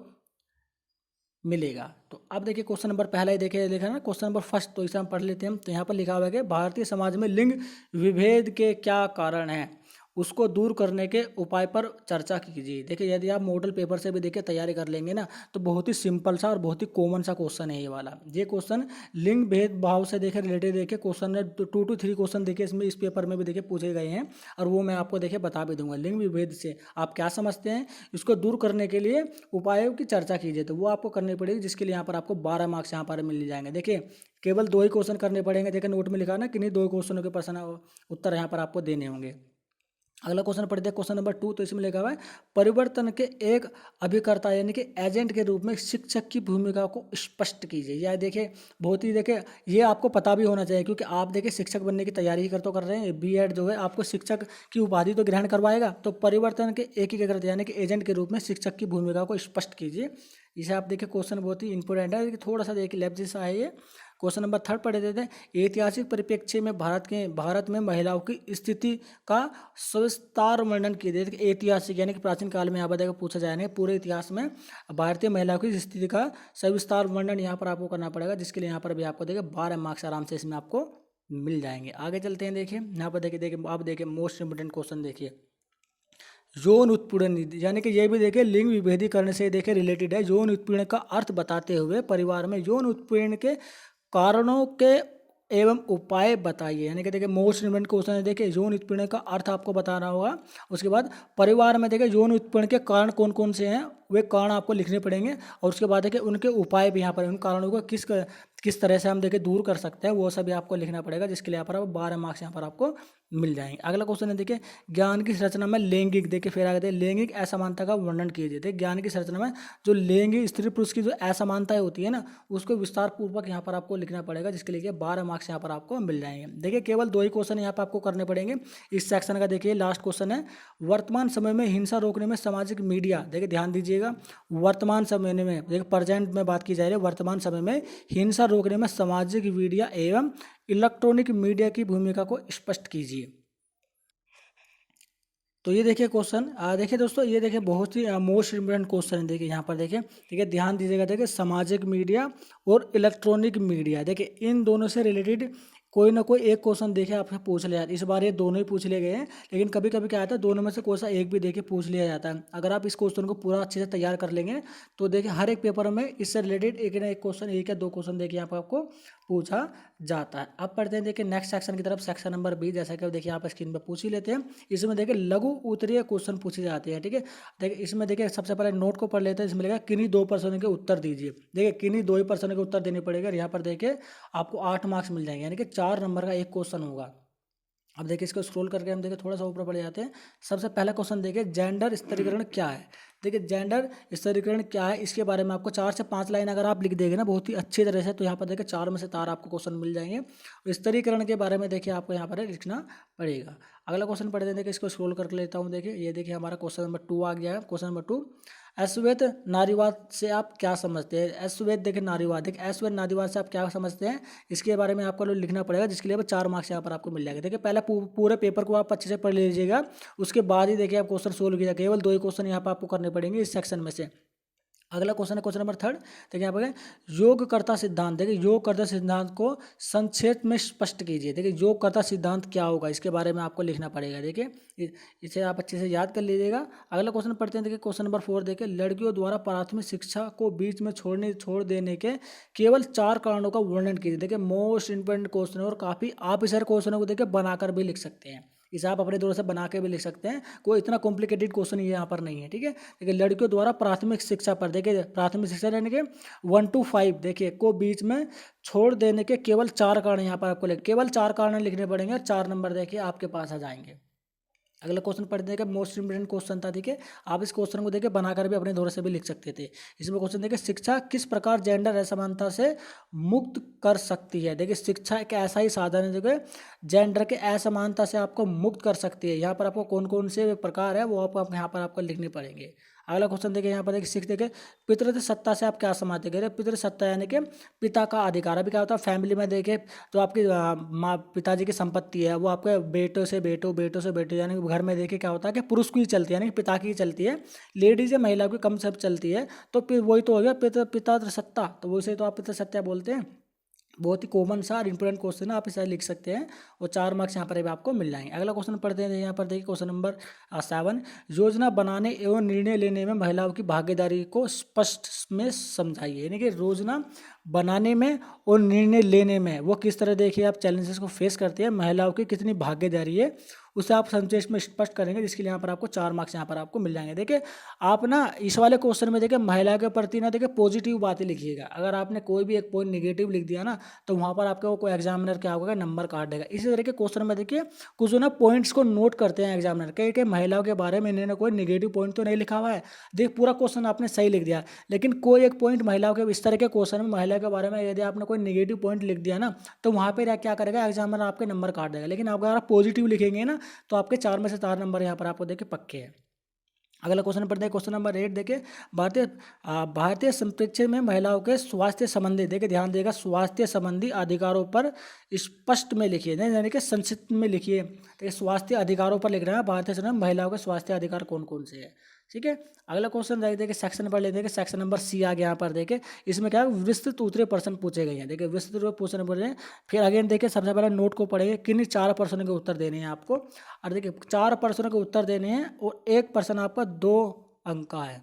मिलेगा। तो अब देखिए क्वेश्चन नंबर पहला ही देखिए लिखा है ना, क्वेश्चन नंबर फर्स्ट, तो इसे हम पढ़ लेते हैं। तो यहाँ पर लिखा हुआ है कि भारतीय समाज में लिंग विभेद के क्या कारण हैं, उसको दूर करने के उपाय पर चर्चा कीजिए। देखिए यदि आप मॉडल पेपर से भी देखिए तैयारी कर लेंगे ना, तो बहुत ही सिंपल सा और बहुत ही कॉमन सा क्वेश्चन है ये वाला। ये क्वेश्चन लिंग भेदभाव से देखिए रिलेटेड देखिए क्वेश्चन है, 2 to 3 क्वेश्चन देखिए इसमें इस पेपर में भी देखिए पूछे गए हैं, और वो मैं आपको देखिए बता भी दूंगा। लिंग विभेद से आप क्या समझते हैं, इसको दूर करने के लिए उपायों की चर्चा कीजिए, तो वो आपको करनी पड़ेगी, जिसके लिए यहाँ पर आपको 12 मार्क्स यहाँ पर मिल जाएंगे। देखिए केवल 2 ही क्वेश्चन करने पड़ेंगे, देखिए नोट में लिखा ना किन्हीं 2 क्वेश्चनों के प्रश्न उत्तर यहाँ पर आपको देने होंगे। अगला क्वेश्चन पढ़ते हैं, क्वेश्चन नंबर 2। तो इसमें लिखा हुआ है परिवर्तन के एक अभिकर्ता यानी कि एजेंट के रूप में शिक्षक की भूमिका को स्पष्ट कीजिए। यह देखिए बहुत ही देखिए ये आपको पता भी होना चाहिए, क्योंकि आप देखिए शिक्षक बनने की तैयारी ही कर रहे हैं। बीएड जो है आपको शिक्षक की उपाधि तो ग्रहण करवाएगा, तो परिवर्तन के एकीकृत यानी कि एजेंट के रूप में शिक्षक की भूमिका को स्पष्ट कीजिए। इसे आप देखिए क्वेश्चन बहुत ही इंपॉर्टेंट है, थोड़ा सा देखिए लेफ्ट सा है ये, क्वेश्चन नंबर 3 पढ़ देते हैं। ऐतिहासिक परिप्रेक्ष्य में भारत में महिलाओं की स्थिति का सविस्तार वर्णन कीजिए। देखिए ऐतिहासिक यानी कि प्राचीन काल में यहाँ पर देखो पूछा जाएगा पूरे इतिहास में भारतीय महिलाओं की स्थिति का सविस्तार वर्णन यहाँ पर आपको करना पड़ेगा, जिसके लिए यहाँ पर भी आपको देखिए 12 मार्क्स आराम से इसमें आपको मिल जाएंगे। आगे चलते हैं। देखिए यहाँ पर देखिए आप देखिए मोस्ट इंपोर्टेंट क्वेश्चन देखिए, यौन उत्पीड़न यानी कि ये भी देखिए लिंग विभेदीकरण से देखिए रिलेटेड है। यौन उत्पीड़न का अर्थ बताते हुए परिवार में यौन उत्पीड़न के कारणों के एवं उपाय बताइए। यानी कि देखिए मोस्ट इम्पोर्टेंट क्वेश्चन है। देखिए यौन उत्पीड़न का अर्थ आपको बताना होगा, उसके बाद परिवार में देखिए यौन उत्पीड़न के कारण कौन कौन से हैं वे कारण आपको लिखने पड़ेंगे, और उसके बाद देखिए उनके उपाय भी यहाँ पर उन कारणों को किस तरह से हम देखिए दूर कर सकते हैं वो सभी आपको लिखना पड़ेगा, जिसके लिए यहाँ पर आप 12 मार्क्स यहाँ पर आपको मिल जाएंगे। अगला क्वेश्चन है देखिए ज्ञान की संरचना में लैंगिक देखिए फिर आगे देखिए लैंगिक असमानता का वर्णन कीजिए। देखिए ज्ञान की संरचना में जो लैंगिक स्त्री पुरुष की जो असमानताएं होती है ना उसको विस्तार पूर्वक यहाँ पर आपको लिखना पड़ेगा, जिसके लिए 12 मार्क्स यहाँ पर आपको मिल जाएंगे। देखिए केवल 2 ही क्वेश्चन यहाँ पर आपको करने पड़ेंगे इस सेक्शन का। देखिए लास्ट क्वेश्चन है वर्तमान समय में हिंसा रोकने में सामाजिक मीडिया, देखिए ध्यान दीजिएगा वर्तमान समय में देखिए प्रेजेंट में बात की जा रही है, वर्तमान समय में हिंसा रोकने में सामाजिक मीडिया एवं इलेक्ट्रॉनिक मीडिया की भूमिका को स्पष्ट कीजिए। तो ये देखिए क्वेश्चन देखिए दोस्तों, ये देखिए बहुत ही मोस्ट इम्पोर्टेंट क्वेश्चन है। देखिए यहाँ पर देखिए ठीक है ध्यान दीजिएगा। देखिए सामाजिक मीडिया और इलेक्ट्रॉनिक मीडिया देखिए इन दोनों से रिलेटेड कोई ना कोई एक क्वेश्चन देखिए आपसे पूछ लिया जाता है। इस बार ये दोनों ही पूछ लिए गए हैं, लेकिन कभी कभी क्या आता है दोनों में से कोई सा एक भी देखिए पूछ लिया जाता है। अगर आप इस क्वेश्चन को पूरा अच्छे से तैयार कर लेंगे तो देखिए हर एक पेपर में इससे रिलेटेड एक ना एक क्वेश्चन, एक या 2 क्वेश्चन देखिए यहाँ पर आपको पूछा जाता है। अब पढ़ते हैं देखिए नेक्स्ट सेक्शन की तरफ, सेक्शन नंबर 20। जैसा कि देखिए आप स्क्रीन पर पूछ ही लेते हैं। इसमें देखिए लघु उत्तरीय क्वेश्चन पूछे जाते हैं। ठीक है देखिए इसमें देखिए सबसे पहले नोट को पढ़ लेते हैं। इसमें लिखा किन्हीं 2 प्रश्नों के उत्तर दीजिए। देखिए किन्हीं 2 ही प्रश्नों के उत्तर देने पड़ेगा। यहाँ पर देखिए आपको 8 मार्क्स मिल जाएंगे, यानी कि 4 नंबर का एक क्वेश्चन होगा। अब देखिए इसको स्क्रॉल करके हम देखिए थोड़ा सा ऊपर पड़ जाते हैं। सबसे पहला क्वेश्चन देखिए जेंडर स्तरीकरण क्या है। देखिए जेंडर स्तरीकरण क्या है इसके बारे में आपको 4 से 5 लाइन अगर आप लिख देंगे ना बहुत ही अच्छी तरह से, तो यहाँ पर देखिए 4 में से 4 आपको क्वेश्चन मिल जाएंगे। स्तरीकरण के बारे में देखिए आपको यहाँ पर लिखना पड़ेगा। अगला क्वेश्चन पढ़ते हैं। देखिए इसको स्क्रॉल करके लेता हूँ। देखिए ये देखिए हमारा क्वेश्चन नंबर 2 आ गया है। क्वेश्चन नंबर 2 अश्वेत नारीवाद से आप क्या समझते हैं। अश्वेत देखिए नारीवाद, देखिए अश्वेत नारीवाद से आप क्या समझते हैं इसके बारे में आपको लिखना पड़ेगा, जिसके लिए 4 मार्क्स यहाँ पर आपको मिल जाएगा। देखिए पहले पूरे पेपर को आप अच्छे से पढ़ लीजिएगा, उसके बाद ही देखिए आप क्वेश्चन सोल्व कीजिएगा। केवल 2 ही क्वेश्चन यहाँ पर आपको करने पड़ेंगे इस सेक्शन में से। अगला क्वेश्चन है क्वेश्चन नंबर 3। देखिए यहाँ पर योगकर्ता सिद्धांत। देखिए योगकर्ता सिद्धांत को संक्षेप में स्पष्ट कीजिए। देखिए योगकर्ता सिद्धांत क्या होगा इसके बारे में आपको लिखना पड़ेगा। देखिए इसे आप अच्छे से याद कर लीजिएगा। अगला क्वेश्चन पढ़ते हैं। देखिए क्वेश्चन नंबर 4 देखिए लड़कियों द्वारा प्राथमिक शिक्षा को बीच में छोड़ देने के केवल 4 कारणों का वर्णन कीजिए। देखिए मोस्ट इंपोर्टेंट क्वेश्चन है और काफ़ी आप इस क्वेश्चनों को देखिए बनाकर भी लिख सकते हैं। इसे आप अपने द्वारा से बना के भी लिख सकते हैं, कोई इतना कॉम्प्लिकेटेड क्वेश्चन ये यहाँ पर नहीं है। ठीक है देखिए लड़कियों द्वारा प्राथमिक शिक्षा पर देखिए प्राथमिक शिक्षा यानी कि 1 to 5 देखिए को बीच में छोड़ देने के केवल 4 कारण यहाँ पर आपको केवल 4 कारण लिखने पड़ेंगे। 4 नंबर देखिए आपके पास आ जाएंगे। अगला क्वेश्चन पढ़ने का मोस्ट इंपोर्टेंट क्वेश्चन था। ठीक है आप इस क्वेश्चन को देखिए बनाकर भी अपने दौरे से भी लिख सकते थे। इसमें क्वेश्चन देखिए शिक्षा किस प्रकार जेंडर असमानता से मुक्त कर सकती है। देखिए शिक्षा एक ऐसा ही साधन है जो जेंडर के असमानता से आपको मुक्त कर सकती है। यहाँ पर आपको कौन कौन से प्रकार है वो आपको यहाँ पर आपको लिखने पड़ेंगे। अगला क्वेश्चन देखिए यहाँ पर देखिए 6 देखिए पितृत्व सत्ता से आप क्या समझते हैं। पितृत्व सत्ता यानी कि पिता का अधिकार। अभी क्या होता है फैमिली में देखिए तो आपकी माँ पिताजी की संपत्ति है वो आपके बेटों से बेटो यानी कि घर में देखिए क्या होता है कि पुरुष की ही चलती है यानी कि पिता की ही चलती है, लेडीज या महिला की कम सब चलती है। तो फिर वही तो हो गया पिता सत्ता, तो वैसे तो आप पितृ सत्ता बोलते हैं। बहुत ही कॉमन सा और इंपॉर्टेंट क्वेश्चन है, आप इसे लिख सकते हैं और 4 मार्क्स यहाँ पर भी आपको मिल जाएंगे। अगला क्वेश्चन पढ़ते हैं। यहाँ पर देखिए क्वेश्चन नंबर 7 योजना बनाने एवं निर्णय लेने में महिलाओं की भागीदारी को स्पष्ट में समझाइए। यानी कि योजना बनाने में और निर्णय लेने में वो किस तरह देखिए आप चैलेंजेस को फेस करती है, महिलाओं की कितनी भागीदारी है उसे आप संक्षेप में स्पष्ट करेंगे, जिसके लिए यहाँ पर आपको 4 मार्क्स यहाँ पर आपको मिल जाएंगे। देखिए आप ना इस वाले क्वेश्चन में देखिए महिला के प्रति ना देखिए पॉजिटिव बातें लिखिएगा। अगर आपने कोई भी एक पॉइंट नेगेटिव लिख दिया ना तो वहाँ पर आपको कोई एग्जामिनर क्या होगा नंबर काट देगा। इसी तरह के क्वेश्चन में देखिए कुछ ना पॉइंट्स को नोट करते हैं एग्जामिनर कि महिलाओं के बारे में इन्होंने कोई नेगेटिव पॉइंट तो नहीं लिखा हुआ है। देख पूरा क्वेश्चन आपने सही लिख दिया, लेकिन कोई एक पॉइंट महिलाओं के इस तरह के क्वेश्चन में महिला के बारे में यदि आपने कोई नेगेटिव पॉइंट लिख दिया ना तो वहाँ पर क्या करेगा एग्जामिनर आपके नंबर काट देगा। लेकिन अगर आप पॉजिटिव लिखेंगे ना तो आपके 4 में से 4 नंबर यहाँ पर आपको देखिए पक्के हैं। अगला क्वेश्चन पढ़ते हैं, क्वेश्चन नंबर 8 देखिए, भारतीय संप्रेक्षण में महिलाओं के स्वास्थ्य संबंधी, देखिए ध्यान देगा, स्वास्थ्य संबंधी अधिकारों पर स्पष्ट में लिखिए, नहीं यानी कि संक्षिप्त में लिखिए। देखिए स्वास्थ्य अधिकारों पर लिख रहे हैं भारतीय संविधान में महिलाओं के स्वास्थ्य अधिकार कौन कौन से है। ठीक है, अगला क्वेश्चन देखिए सेक्शन पर लेते हैं, सेक्शन नंबर सी आ गया यहाँ पर। देखिए इसमें क्या है, विस्तृत उत्तरीय प्रश्न पूछे गए हैं। देखिए विस्तृत प्रश्न पूछे हैं। फिर अगेन देखिए सबसे पहले नोट को पढ़ेंगे, किन 4 प्रश्नों के उत्तर देने हैं आपको। और देखिए 4 प्रश्नों के उत्तर देने हैं और एक प्रश्न आपका 2 अंक का है।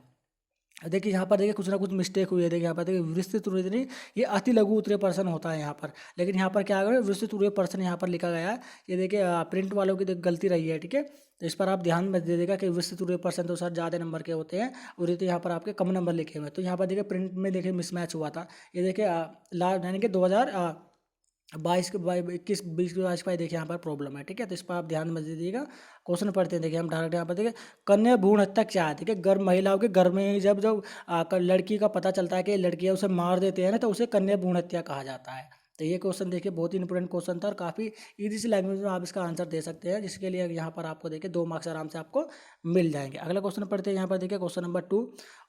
देखिए यहाँ पर देखिए कुछ ना कुछ मिस्टेक हुई है। देखिए यहाँ पर देखिए विस्तृत उत्तरीय नहीं, ये अति लघु उत्तरीय प्रश्न होता है यहाँ पर, लेकिन यहाँ पर क्या है, विस्तृत उत्तरीय प्रश्न यहाँ पर लिखा गया है। ये देखिए प्रिंट वालों की गलती रही है। ठीक है, तो इस पर आप ध्यान में दे देगा कि विस्तृत उत्तरीय प्रश्न तो सर ज़्यादा नंबर के होते हैं और ये तो यहाँ पर आपके कम नंबर लिखे हुए हैं। तो यहाँ पर देखिए प्रिंट में देखिए मिसमैच हुआ था। ये देखिए यानी कि 2022 के 21 20 के 22 का देखिए यहाँ पर प्रॉब्लम है। ठीक है, तो इस पर आप ध्यान में दीजिएगा। क्वेश्चन पढ़ते हैं, देखिए हम डायरेक्ट यहाँ पर देखिए, कन्या भ्रूण हत्या क्या है। ठीक है, गर्भ महिलाओं के गर्भ में ही जब लड़की का पता चलता है कि लड़की है, उसे मार देते हैं ना, तो उसे कन्या भ्रूण हत्या कहा जाता है। तो ये क्वेश्चन देखिए बहुत ही इंपॉर्टेंट क्वेश्चन था और काफ़ी ईजी सी लैंग्वेज में आप इसका आंसर दे सकते हैं, जिसके लिए यहाँ पर आपको देखिए 2 मार्क्स आराम से आपको मिल जाएंगे। अगला क्वेश्चन पढ़ते हैं, यहाँ पर देखिए क्वेश्चन नंबर 2,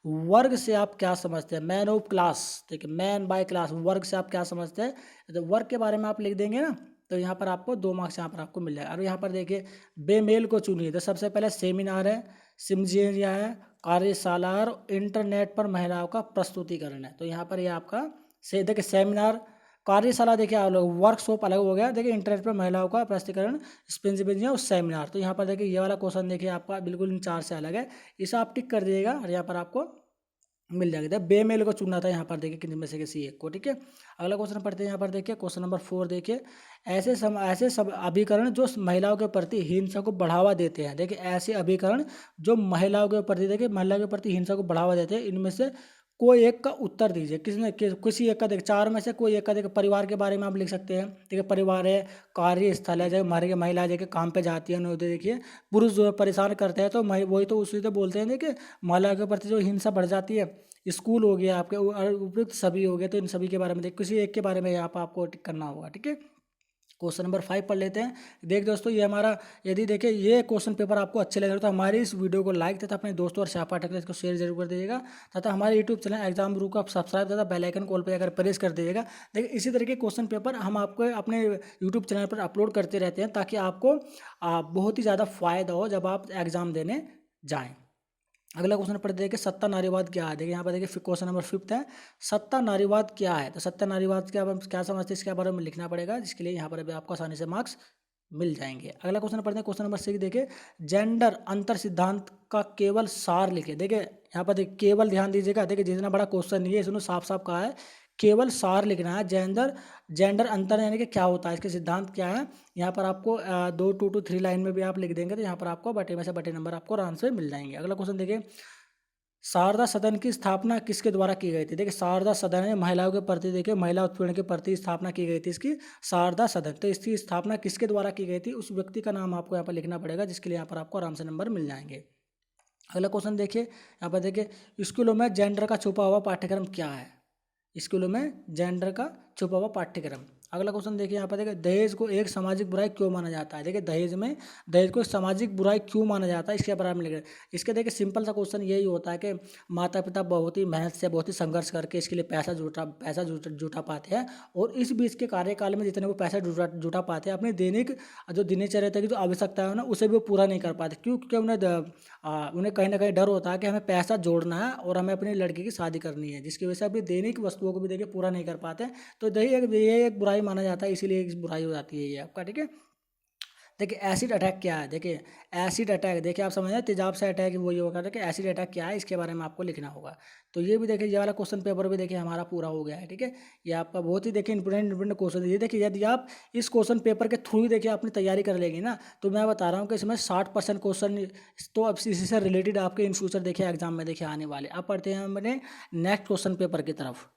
वर्ग से आप क्या समझते हैं। मैन ऑफ क्लास, देखिए मैन बाय क्लास, वर्ग से आप क्या समझते हैं। तो वर्ग के बारे में आप लिख देंगे ना, तो यहाँ पर आपको 2 मार्क्स यहाँ पर आपको मिल जाएगा। और यहाँ पर देखिए बेमेल को चुनिए, तो सबसे पहले सेमिनार है, सिमजेरिया है, कार्यशाला और इंटरनेट पर महिलाओं का प्रस्तुतिकरण है। तो यहाँ पर ये आपका से देखिए सेमिनार, कार्यशाला देखिए आप लोग, वर्कशॉप अलग हो गया। देखिए इंटरनेट पर महिलाओं का प्रस्तुतिकरण स्पेंसिबिलिटी और सेमिनार। तो यहाँ पर देखिए ये वाला क्वेश्चन देखिए आपका बिल्कुल इन 4 से अलग है, इसे आप टिक कर दीजिएगा और यहाँ पर आपको मिल जाएगा। बेमेल को चुनना था यहाँ पर देखिए किन में से किसी एक को। ठीक है, अगला क्वेश्चन पढ़ते हैं, यहाँ पर देखिए क्वेश्चन नंबर 4 देखिए, ऐसे सब अभिकरण जो महिलाओं के प्रति हिंसा को बढ़ावा देते हैं। देखिए ऐसे अभिकरण जो महिलाओं के प्रति, देखिए महिलाओं के प्रति हिंसा को बढ़ावा देते हैं, इनमें से कोई एक का उत्तर दीजिए। किसी एक का, देखिए 4 में से कोई एक का। देखिए परिवार के बारे में आप लिख सकते हैं। देखिए परिवार है, कार्यस्थल है, जब हमारी महिला देखिए काम पे जाती है, उन्हें देखिए पुरुष जो परेशान करते हैं, तो वही तो उसी तो बोलते हैं देखिए महिला के प्रति जो हिंसा बढ़ जाती है। स्कूल हो गया आपके, उपयुक्त सभी हो गए, तो इन सभी के बारे में देखिए किसी एक के बारे में यहाँ पर आपको टिक करना होगा। ठीक है, क्वेश्चन नंबर 5 पढ़ लेते हैं। देख दोस्तों ये हमारा, यदि देखिए ये क्वेश्चन पेपर आपको अच्छे लग रहे तो हमारी इस वीडियो को लाइक तथा अपने दोस्तों और सहपाठक इसको शेयर जरूर कर दीजिएगा, तथा हमारे यूट्यूब चैनल एग्जाम गुरु को आप सब्सक्राइब तथा बेल आइकन कॉल पर अगर प्रेस कर दीजिएगा। देखिए इसी तरह के क्वेश्चन पेपर हम आपको अपने यूट्यूब चैनल पर अपलोड करते रहते हैं, ताकि आपको बहुत ही ज़्यादा फायदा हो जब आप एग्ज़ाम देने जाएँ। अगला क्वेश्चन पढ़ते हैं कि सत्ता नारीवाद क्या है। देखिए यहाँ पर देखिए क्वेश्चन नंबर 5 है, सत्ता नारीवाद क्या है। तो सत्ता नारीवाद क्या समझते हैं, इसके बारे में लिखना पड़ेगा, जिसके लिए यहाँ पर अभी आपको आसानी से मार्क्स मिल जाएंगे। अगला क्वेश्चन पढ़ते हैं, क्वेश्चन नंबर 6 देखिए, जेंडर अंतर सिद्धांत का केवल सार लिखे। देखिए यहाँ पर देखिए केवल ध्यान दीजिएगा, देखिए जितना बड़ा क्वेश्चन नहीं है इसमें साफ साफ कहा है केवल सार लिखना है। जेंडर अंतर यानी कि क्या होता है, इसके सिद्धांत क्या है। यहाँ पर आपको 2 to 3 लाइन में भी आप लिख देंगे, तो यहाँ पर आपको बटे में से बटे नंबर आपको आराम से मिल जाएंगे। अगला क्वेश्चन देखिए, शारदा सदन की स्थापना किसके द्वारा की गई थी। देखिए शारदा सदन है महिलाओं के प्रति, देखिए महिला उत्पीड़न के प्रति स्थापना की गई थी इसकी, शारदा सदन। तो इसकी स्थापना किसके द्वारा की गई थी, उस व्यक्ति का नाम आपको यहाँ पर लिखना पड़ेगा, जिसके लिए यहाँ पर आपको आराम से नंबर मिल जाएंगे। अगला क्वेश्चन देखिए, यहाँ पर देखिए, स्कूलों में जेंडर का छुपा हुआ पाठ्यक्रम क्या है। स्कूलों में जेंडर का छुपा हुआ पाठ्यक्रम। अगला क्वेश्चन देखिए, यहाँ पर देखिए, दहेज को एक सामाजिक बुराई क्यों माना जाता है। देखिए दहेज को एक सामाजिक बुराई क्यों माना जाता है, इसके बारे में लिख रहे हैं। इसके देखिए सिंपल सा क्वेश्चन यही होता है कि माता पिता बहुत ही मेहनत से, बहुत ही संघर्ष करके इसके लिए पैसा जुटा पाते हैं, और इस बीच के कार्यकाल में जितने वो पैसा जुटा पाते हैं, अपनी दैनिक जो दिनचर्या की जो आवश्यकता है ना, उसे भी वो पूरा नहीं कर पाते। क्यों, क्योंकि उन्हें कहीं ना कहीं डर होता है कि हमें पैसा जोड़ना है और हमें अपनी लड़की की शादी करनी है, जिसकी वजह से अपनी दैनिक वस्तुओं को भी देखिए पूरा नहीं कर पाते। तो ये एक बुराई माना जाता है, इसीलिए एक बुराई हो जाती है ये आपका। ठीक है, देखिए एसिड अटैक क्या है। देखिए एसिड अटैक, देखिए आप समझ रहे हैं, तेजाब से अटैक वही होगा। देखिए एसिड अटैक क्या है, इसके बारे में आपको लिखना होगा। तो ये भी देखिए, ये वाला क्वेश्चन पेपर भी देखिए हमारा पूरा हो गया है। ठीक है, ये आपका बहुत ही देखिए इंपॉर्टेंट क्वेश्चन है। ये देखिए यदि आप इस क्वेश्चन पेपर के थ्रू ही देखिए अपनी तैयारी कर लेंगे ना, तो मैं बता रहा हूँ कि इसमें 60% क्वेश्चन तो अब इसी से रिलेटेड आपके इन फ्यूचर देखिए एग्जाम में देखिए आने वाले। अब पढ़ते हैं हमने नेक्स्ट क्वेश्चन पेपर की तरफ।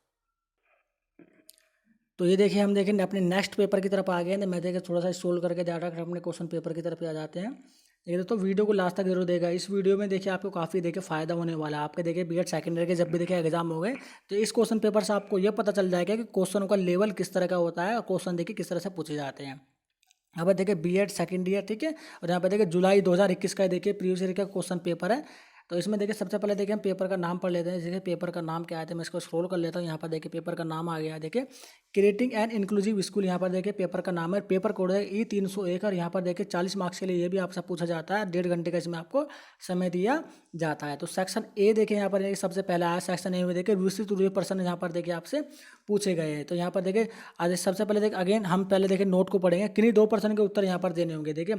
तो ये देखिए हम देखें अपने नेक्स्ट पेपर की तरफ आ गए हैं। मैं देखिए थोड़ा सा सोल्व करके डायरेक्ट अपने क्वेश्चन पेपर की तरफ आ जाते हैं। देखिए दोस्तों वीडियो को लास्ट तक जरूर देगा। इस वीडियो में देखिए आपको काफ़ी देखिए फ़ायदा होने वाला है। आपके देखिए बीएड सेकेंड ईयर के जब भी देखिए एग्जाम हो गए, तो इस क्वेश्चन पेपर से आपको ये पता चल जाएगा कि क्वेश्चनों का लेवल किस तरह का होता है और क्वेश्चन देखिए किस तरह से पूछे जाते हैं। यहाँ पर देखिए बीएड सेकेंड ईयर, ठीक है, और यहाँ पर देखिए जुलाई 2021 का देखिए प्रीवियस ईयर का क्वेश्चन पेपर है। तो इसमें देखिए सबसे पहले देखिए हम पेपर का नाम पढ़ लेते हैं। देखिए पेपर का नाम क्या है, तो मैं इसको स्क्रॉल कर लेता हूँ। यहाँ पर देखिए पेपर का नाम आ गया है। देखिए क्रिएटिंग एन इंक्लूसिव स्कूल, यहाँ पर देखिए पेपर का नाम है। पेपर कोड है E301 और यहाँ पर देखिए 40 मार्क्स के लिए ये भी आपसे पूछा जाता है। 1.5 घंटे का इसमें आपको समय दिया जाता है। तो सेक्शन ए देखिए यहाँ पर सबसे पहला है। सेक्शन ए में देखिए विस्तृत रूप प्रश्न यहाँ पर देखिए आपसे पूछे गए हैं। तो यहाँ पर देखिए आज सबसे पहले देखिए अगेन हम पहले देखिए नोट को पढ़ेंगे। किन्हीं 2 प्रश्न के उत्तर यहाँ पर देने होंगे। देखिए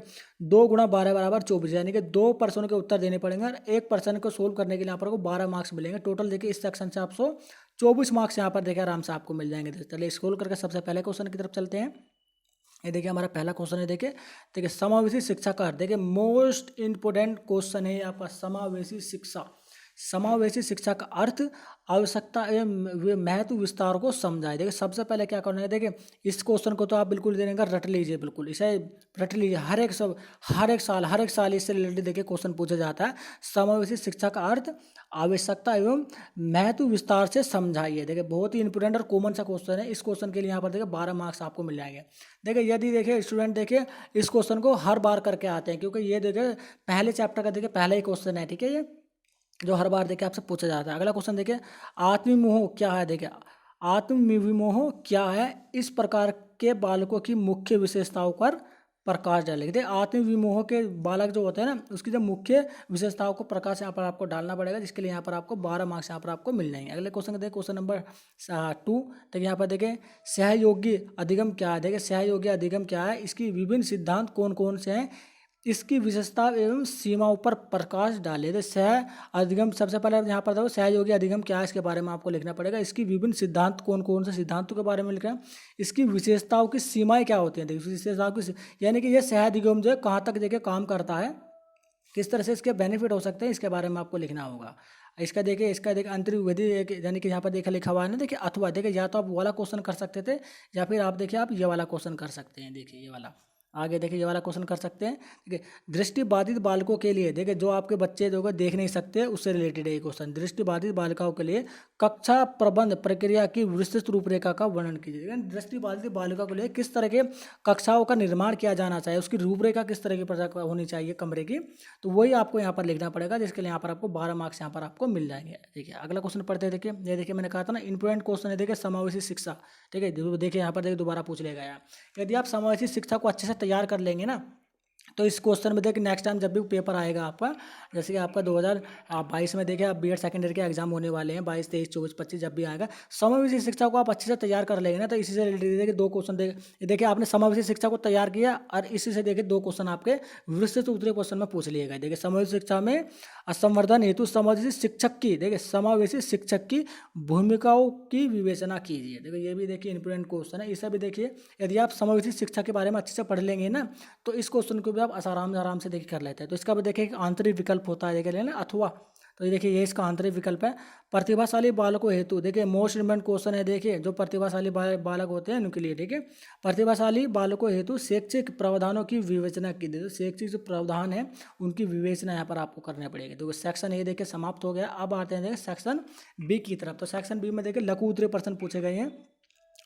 2 × 12 = 24, यानी कि 2 प्रश्नों के उत्तर देने पड़ेंगे और एक प्रश्न को सोल्व करने के लिए यहाँ पर आपको 12 मार्क्स मिलेंगे। टोटल देखिए इस सेक्शन से आपको 24 मार्क्स यहाँ पर देखिए आराम से आपको मिल जाएंगे। चलिए स्क्रॉल करके सबसे पहले क्वेश्चन की तरफ चलते हैं। ये देखिए हमारा पहला क्वेश्चन है। देखिए समावेशी शिक्षा का अर्थ, देखिए मोस्ट इंपोर्टेंट क्वेश्चन है आपका समावेशी शिक्षा। समावेशी शिक्षा का अर्थ, आवश्यकता एवं महत्व विस्तार को समझाए। देखिए सबसे पहले क्या करना है, देखिए इस क्वेश्चन को तो आप बिल्कुल देने रट लीजिए, बिल्कुल इसे रट लीजिए। हर एक साल इससे रिलेटेड देखिए क्वेश्चन पूछा जाता है। समावेशी शिक्षा का अर्थ, आवश्यकता एवं महत्व विस्तार से समझाइए। देखिए बहुत ही इंपोर्टेंट और कॉमन सा क्वेश्चन है। इस क्वेश्चन के लिए यहाँ पर देखिए 12 मार्क्स आपको मिल जाएंगे। देखिए यदि देखिए स्टूडेंट देखिए इस क्वेश्चन को हर बार करके आते हैं, क्योंकि ये देखिए पहले चैप्टर का देखिए पहला ही क्वेश्चन है, ठीक है, ये जो हर बार देखिए आपसे पूछा जाता है। अगला क्वेश्चन देखिए आत्मविमोह क्या है। देखिए आत्मविमोह क्या है, इस प्रकार के बालकों की मुख्य विशेषताओं पर प्रकाश डालेंगे। देखिए आत्मविमोह के बालक जो होते हैं ना, उसकी जो मुख्य विशेषताओं को प्रकाश यहाँ पर आपको डालना पड़ेगा, जिसके लिए यहाँ पर आपको 12 मार्क्स यहाँ पर आपको मिल जाएंगे। अगले क्वेश्चन देखिए क्वेश्चन नंबर 2। देखिए यहाँ पर देखिए सहयोगी अधिगम क्या है। देखिए सहयोगी अधिगम क्या है, इसकी विभिन्न सिद्धांत कौन कौन से हैं, इसकी विशेषता एवं सीमाओं पर प्रकाश डाले। तो सह अधिगम सबसे पहले यहाँ पर देखो सहयोगी अधिगम क्या है, इसके बारे में आपको लिखना पड़ेगा। इसकी विभिन्न सिद्धांत कौन कौन से सिद्धांतों के बारे में लिखना है, इसकी विशेषताओं की सीमाएं क्या होती हैं। देखिए विशेषताओं की यानी कि ये सह अधिगम जो है कहाँ तक देखिए काम करता है, किस तरह से इसके बेनिफिट हो सकते हैं, इसके बारे में आपको लिखना होगा। इसका देखिए अंतरिम विधि यानी कि यहाँ पर देखा लिखा हुआ है ना, देखिए अथवा देखिए या तो आप वाला क्वेश्चन कर सकते थे या फिर आप देखिए आप ये वाला क्वेश्चन कर सकते हैं। देखिए ये वाला आगे देखिए ये वाला क्वेश्चन कर सकते हैं। ठीक है, दृष्टिबाधित बालकों के लिए देखिए जो आपके बच्चे जो देख नहीं सकते उससे रिलेटेड है ये क्वेश्चन। दृष्टिबाधित बालिकाओं के लिए कक्षा प्रबंध प्रक्रिया की विस्तृत रूपरेखा का वर्णन कीजिए। दृष्टिबाधित बालिकाओं के लिए किस तरह के कक्षाओं का निर्माण किया जाना चाहिए, उसकी रूपरेखा किस तरह की होनी चाहिए कमरे की, तो वही आपको यहाँ पर लिखना पड़ेगा, जिसके लिए यहाँ पर आपको 12 मार्क्स यहाँ पर आपको मिल जाएंगे। देखिए अगला क्वेश्चन पढ़ते हैं। देखिए ये देखिए मैंने कहा था ना इंपोर्टेंट क्वेश्चन है, देखिए समावेशी शिक्षा। ठीक है, देखिए यहाँ पर देखिए दोबारा पूछ लेगा यार। यदि आप समावेशी शिक्षा को अच्छे से तैयार कर लेंगे ना, तो इस क्वेश्चन में देखिए नेक्स्ट टाइम जब भी पेपर आएगा आपका, जैसे कि आपका 2022 में देखिए आप बीएड सेकेंड ईयर के एग्जाम होने वाले हैं, 22, 23, 24, 25 जब भी आएगा, समावेशी शिक्षा को आप अच्छे से तैयार कर लेंगे ना, तो इसी से रिलेटेड देखिए 2 क्वेश्चन देखिए आपने समावेशी शिक्षा को तैयार किया और इसी से देखिए 2 क्वेश्चन आपके विस्तृत उत्तरीय क्वेश्चन में पूछ लिए गए। देखिए समावेशी शिक्षा में संवर्धन हेतु समावेशी शिक्षक की देखिए समावेशी शिक्षक की भूमिकाओं की विवेचना कीजिए। देखिए ये भी देखिए इंपोर्टेंट क्वेश्चन है, इसे भी देखिए यदि आप समावेशी शिक्षा के बारे में अच्छे से पढ़ लेंगे ना, तो इस क्वेश्चन को भी आप आराम से देखिए कर लेते हैं। तो इसका भी देखिए एक आंतरिक विकल्प होता है, देखिए लेना अथवा, तो ये देखिए ये इसका आंतरिक विकल्प है। प्रतिभाशाली बालकों हेतु देखिए मोस्ट इम्पोर्टेंट क्वेश्चन है, देखिए जो प्रतिभाशाली बालक होते हैं उनके लिए। ठीक है, प्रतिभाशाली बालकों हेतु शैक्षिक प्रावधानों की विवेचना की। देखिए शैक्षिक जो प्रावधान है उनकी विवेचना यहाँ पर आपको करनी पड़ेगी। तो सेक्शन ए देखिए समाप्त हो गया। अब आते हैं देखिए सेक्शन बी की तरफ। तो सेक्शन बी में देखिए लघु उत्तरीय प्रश्न पूछे गए हैं।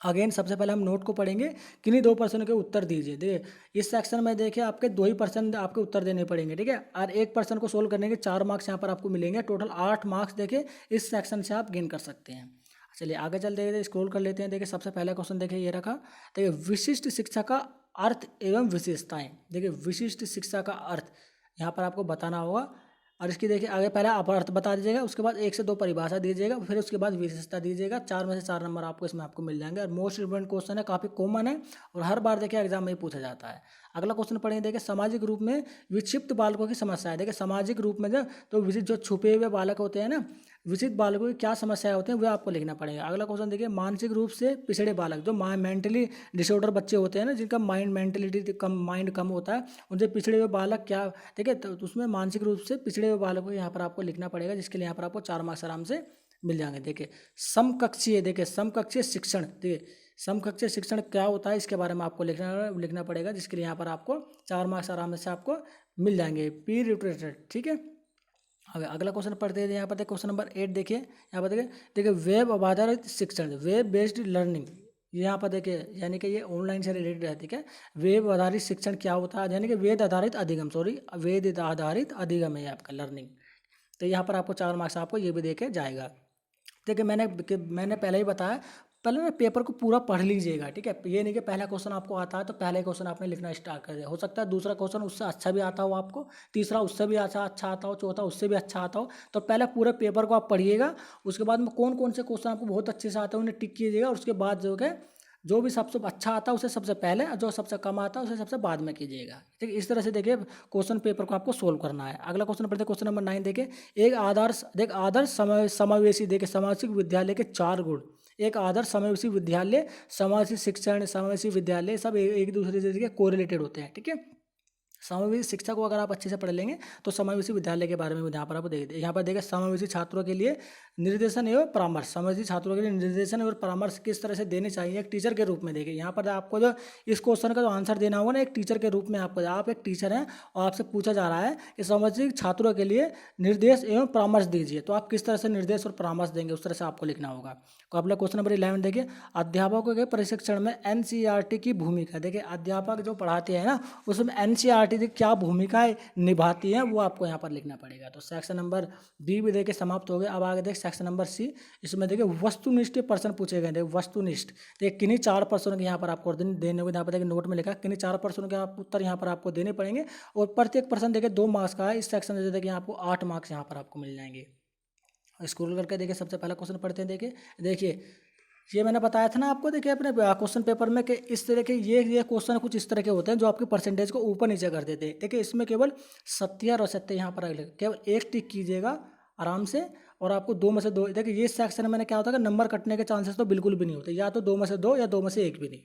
अगेन सबसे पहले हम नोट को पढ़ेंगे, किन्हीं 2 प्रश्नों के उत्तर दीजिए। देखिए इस सेक्शन में देखिए आपके 2 ही प्रश्न आपके उत्तर देने पड़ेंगे। ठीक है, और एक प्रश्न को सोल्व करने के 4 मार्क्स यहाँ पर आपको मिलेंगे। टोटल 8 मार्क्स देखिए इस सेक्शन से आप गेन कर सकते हैं। चलिए आगे चलते हैं, स्क्रॉल कर लेते हैं। देखिए सबसे पहला क्वेश्चन देखिए ये रखा। देखिए विशिष्ट शिक्षा का अर्थ एवं विशेषताएं। देखिए विशिष्ट शिक्षा का अर्थ यहाँ पर आपको बताना होगा, और इसकी देखिए आगे पहले आप अर्थ बता दीजिएगा, उसके बाद 1 से 2 परिभाषा दीजिएगा, फिर उसके बाद विशेषता दीजिएगा। 4 में से 4 नंबर आपको इसमें आपको मिल जाएंगे। और मोस्ट इम्पोर्टेंट क्वेश्चन है, काफ़ी कॉमन है और हर बार देखिए एग्जाम में ही पूछा जाता है। अगला क्वेश्चन पढ़ेंगे। देखिए सामाजिक रूप में विक्षिप्त बालकों की समस्या है। देखिए सामाजिक रूप में जो छुपे हुए बालक होते हैं ना, विक्षिप्त बालकों की क्या समस्याएं होती हैं, वह आपको लिखना पड़ेगा। अगला क्वेश्चन देखिए मानसिक रूप से पिछड़े बालक, जो मेंटली डिसऑर्डर बच्चे होते हैं ना, जिनका माइंड कम होता है, उनसे पिछड़े हुए बालक क्या। ठीक है, तो उसमें मानसिक रूप से पिछड़े हुए बालक को यहाँ पर आपको लिखना पड़ेगा, जिसके लिए यहाँ पर आपको 4 मार्क्स आराम से मिल जाएंगे। देखिए समकक्षीय शिक्षण। देखिए समकक्षीय शिक्षण क्या होता है, इसके बारे में आपको लिखना पड़ेगा, जिसके लिए यहाँ पर आपको 4 मार्क्स आराम से आपको मिल जाएंगे। पीर रिलेटेड। ठीक है, अगला क्वेश्चन पढ़ते हैं। यहाँ पर देखिए क्वेश्चन नंबर 8 देखिए। यहाँ पर देखिए वेब आधारित शिक्षण, वेब बेस्ड लर्निंग। यहाँ पर देखिए यानी कि ये ऑनलाइन से रिलेटेड है। ठीक है, वेब आधारित शिक्षण क्या होता है, यानी कि वेद आधारित अधिगम है आपका लर्निंग। तो यहाँ पर आपको 4 मार्क्स आपको ये भी दे के जाएगा। देखिए मैंने पहले ही बताया, पहले ना पेपर को पूरा पढ़ लीजिएगा, ठीक है। ये नहीं कि पहला क्वेश्चन आपको आता है तो पहले क्वेश्चन आपने लिखना स्टार्ट कर दिया। हो सकता है दूसरा क्वेश्चन उससे अच्छा भी आता हो आपको, तीसरा उससे भी अच्छा आता हो, चौथा उससे भी अच्छा आता हो। तो पहले पूरे पेपर को आप पढ़िएगा, उसके बाद में कौन कौन से क्वेश्चन आपको बहुत अच्छे से आते हैं उन्हें टिक कीजिएगा। उसके बाद जो है जो भी सबसे अच्छा आता है उसे सबसे पहले, जो सबसे कम आता है उसे सबसे बाद में कीजिएगा, ठीक है। इस तरह से देखिए क्वेश्चन पेपर को आपको सोल्व करना है। अगला क्वेश्चन पढ़ते हैं, क्वेश्चन नंबर 9 देखिए। एक आदर्श समावेशी देखिए समावेशी विद्यालय के 4 गुण। एक आदर्श समावेशी विद्यालय, समावेशी शिक्षण, समावेशी विद्यालय सब एक दूसरे से देखिए कोरिलेटेड होते हैं, ठीक है। समावेशी शिक्षा को अगर आप अच्छे से पढ़ लेंगे तो समावेशी विद्यालय के बारे में यहाँ पर आपको देखिए, यहाँ पर देखिए समावेशी छात्रों के लिए निर्देशन एवं परामर्श, समावेशी छात्रों के लिए निर्देशन और परामर्श किस तरह से देने चाहिए एक टीचर के रूप में। देखिए यहाँ पर आपको जो इस क्वेश्चन का जो आंसर देना होगा ना एक टीचर के रूप में आपको, आप एक टीचर हैं और आपसे पूछा जा रहा है कि समावेशी छात्रों के लिए निर्देश एवं परामर्श दीजिए, तो आप किस तरह से निर्देश और परामर्श देंगे उस तरह से आपको लिखना होगा। तो अगला क्वेश्चन नंबर 11 देखिए। अध्यापकों के प्रशिक्षण में एनसीईआरटी की भूमिका। देखिए अध्यापक जो पढ़ाते हैं ना उसमें एनसीईआरटी की क्या भूमिकाएं निभाती हैं वो आपको यहाँ पर लिखना पड़ेगा। तो सेक्शन नंबर बी भी देखिए समाप्त हो गया। अब आगे देख सेक्शन नंबर सी, इसमें देखिए वस्तुनिष्ठ प्रश्न पूछे गए। देखिए वस्तुनिष्ठ, देखिए किन्हीं 4 प्रश्नों के यहाँ पर आपको देने को, यहाँ पर देखिए नोट में लिखा किन्हीं 4 प्रश्नों के आप उत्तर यहाँ पर आपको देने पड़ेंगे और प्रत्येक प्रश्न देखिए 2 मार्क्स का है। इस सेक्शन से देखिए आपको 8 मार्क्स यहाँ पर आपको मिल जाएंगे। स्क्रॉल करके देखिए सबसे पहला क्वेश्चन पढ़ते हैं। देखिए ये मैंने बताया था ना आपको, देखिए अपने क्वेश्चन पेपर में कि इस तरह के ये क्वेश्चन कुछ इस तरह के होते हैं जो आपके परसेंटेज को ऊपर नीचे कर देते हैं। देखिए इसमें केवल सत्य और असत्य यहाँ पर केवल एक टिक कीजिएगा आराम से, और आपको 2 में से 2। देखिए ये सेक्शन में मैंने क्या होता है कि नंबर कटने के चांसेस तो बिल्कुल भी नहीं होते, या तो 2 में से 2 या 2 में से 1 भी नहीं।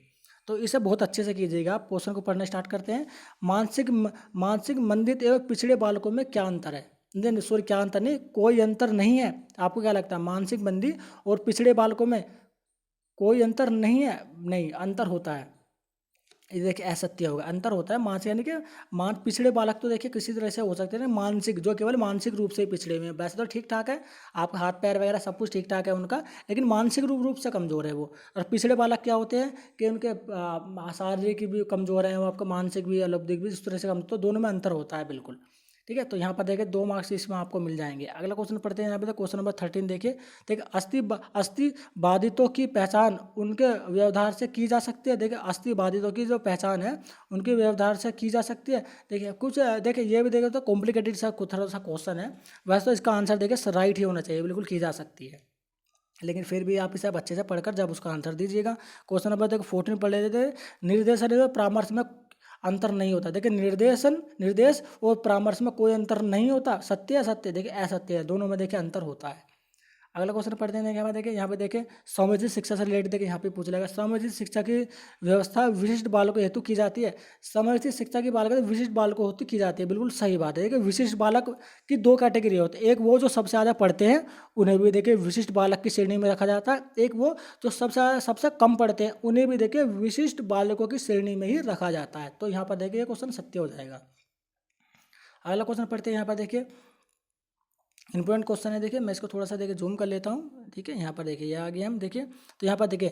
तो इसे बहुत अच्छे से कीजिएगा। आप क्वेश्चन को पढ़ना स्टार्ट करते हैं। मानसिक मंदित एवं पिछड़े बालकों में क्या अंतर है? नहीं सॉरी, क्या अंतर नहीं, कोई अंतर नहीं है। आपको क्या लगता है मानसिक मंदी और पिछड़े बालकों में कोई अंतर नहीं है? नहीं, अंतर होता है। ये देखिए असत्य होगा, अंतर होता है। मानसिक यानी कि पिछड़े बालक तो देखिए किसी तरह से हो सकते हैं मानसिक, जो केवल मानसिक रूप से पिछड़े हुए हैं। वैसे तो ठीक ठाक है, आपका हाथ पैर वगैरह सब कुछ ठीक ठाक है उनका, लेकिन मानसिक रूप से कमजोर है वो। और पिछड़े बालक क्या होते हैं कि उनके शारीरिक भी कमजोर है, वो आपका मानसिक भी अलौकिक भी इस तरह से कम, तो दोनों में अंतर होता है बिल्कुल, ठीक है। तो यहाँ पर देखिए 2 मार्क्स इसमें आपको मिल जाएंगे। अगला क्वेश्चन पढ़ते हैं यहाँ पे, क्वेश्चन नंबर 13 देखिए। अस्थि बाधितों की पहचान उनके व्यवहार से की जा सकती है। देखिए अस्थि बाधितों की जो पहचान है उनके व्यवहार से की जा सकती है। देखिए कुछ देखिए ये भी देखिए तो कॉम्प्लिकेटेड सा थोड़ा सा क्वेश्चन है। वैसे तो इसका आंसर देखिए राइट ही होना चाहिए, बिल्कुल की जा सकती है, लेकिन फिर भी आप इसे अब अच्छे से पढ़कर जब उसका आंसर दीजिएगा। क्वेश्चन नंबर देखो 14 पढ़ लेते थे। निर्देशन एवं परामर्श में अंतर नहीं होता। देखिए निर्देश और परामर्श में कोई अंतर नहीं होता। सत्य असत्य, देखिए असत्य है, दोनों में देखिए अंतर होता है। अगला क्वेश्चन पढ़ते हैं यहाँ पे देखिए सामाजिक शिक्षा से रिलेटेड देखिए यहाँ पे पूछ लेगा। सामाजिक शिक्षा की व्यवस्था विशिष्ट बालकों हेतु की जाती है। सामाजिक शिक्षा की बालकों विशिष्ट बालकों हेतु की जाती है, बिल्कुल सही बात है। देखिए विशिष्ट बालक की 2 कैटेगरी होती है, एक वो जो सबसे ज़्यादा पढ़ते हैं उन्हें भी देखिए विशिष्ट बालक की श्रेणी में रखा जाता है, एक वो जो सबसे कम पढ़ते हैं उन्हें भी देखिए विशिष्ट बालकों की श्रेणी में ही रखा जाता है। तो यहाँ पर देखिए क्वेश्चन सत्य हो जाएगा। अगला क्वेश्चन पढ़ते हैं यहाँ पर देखिए, इंपॉर्टेंट क्वेश्चन है। देखिए मैं इसको थोड़ा सा देखिए जूम कर लेता हूँ, ठीक है। यहाँ पर देखिए ये आ गया हम, देखिए तो यहाँ पर देखिए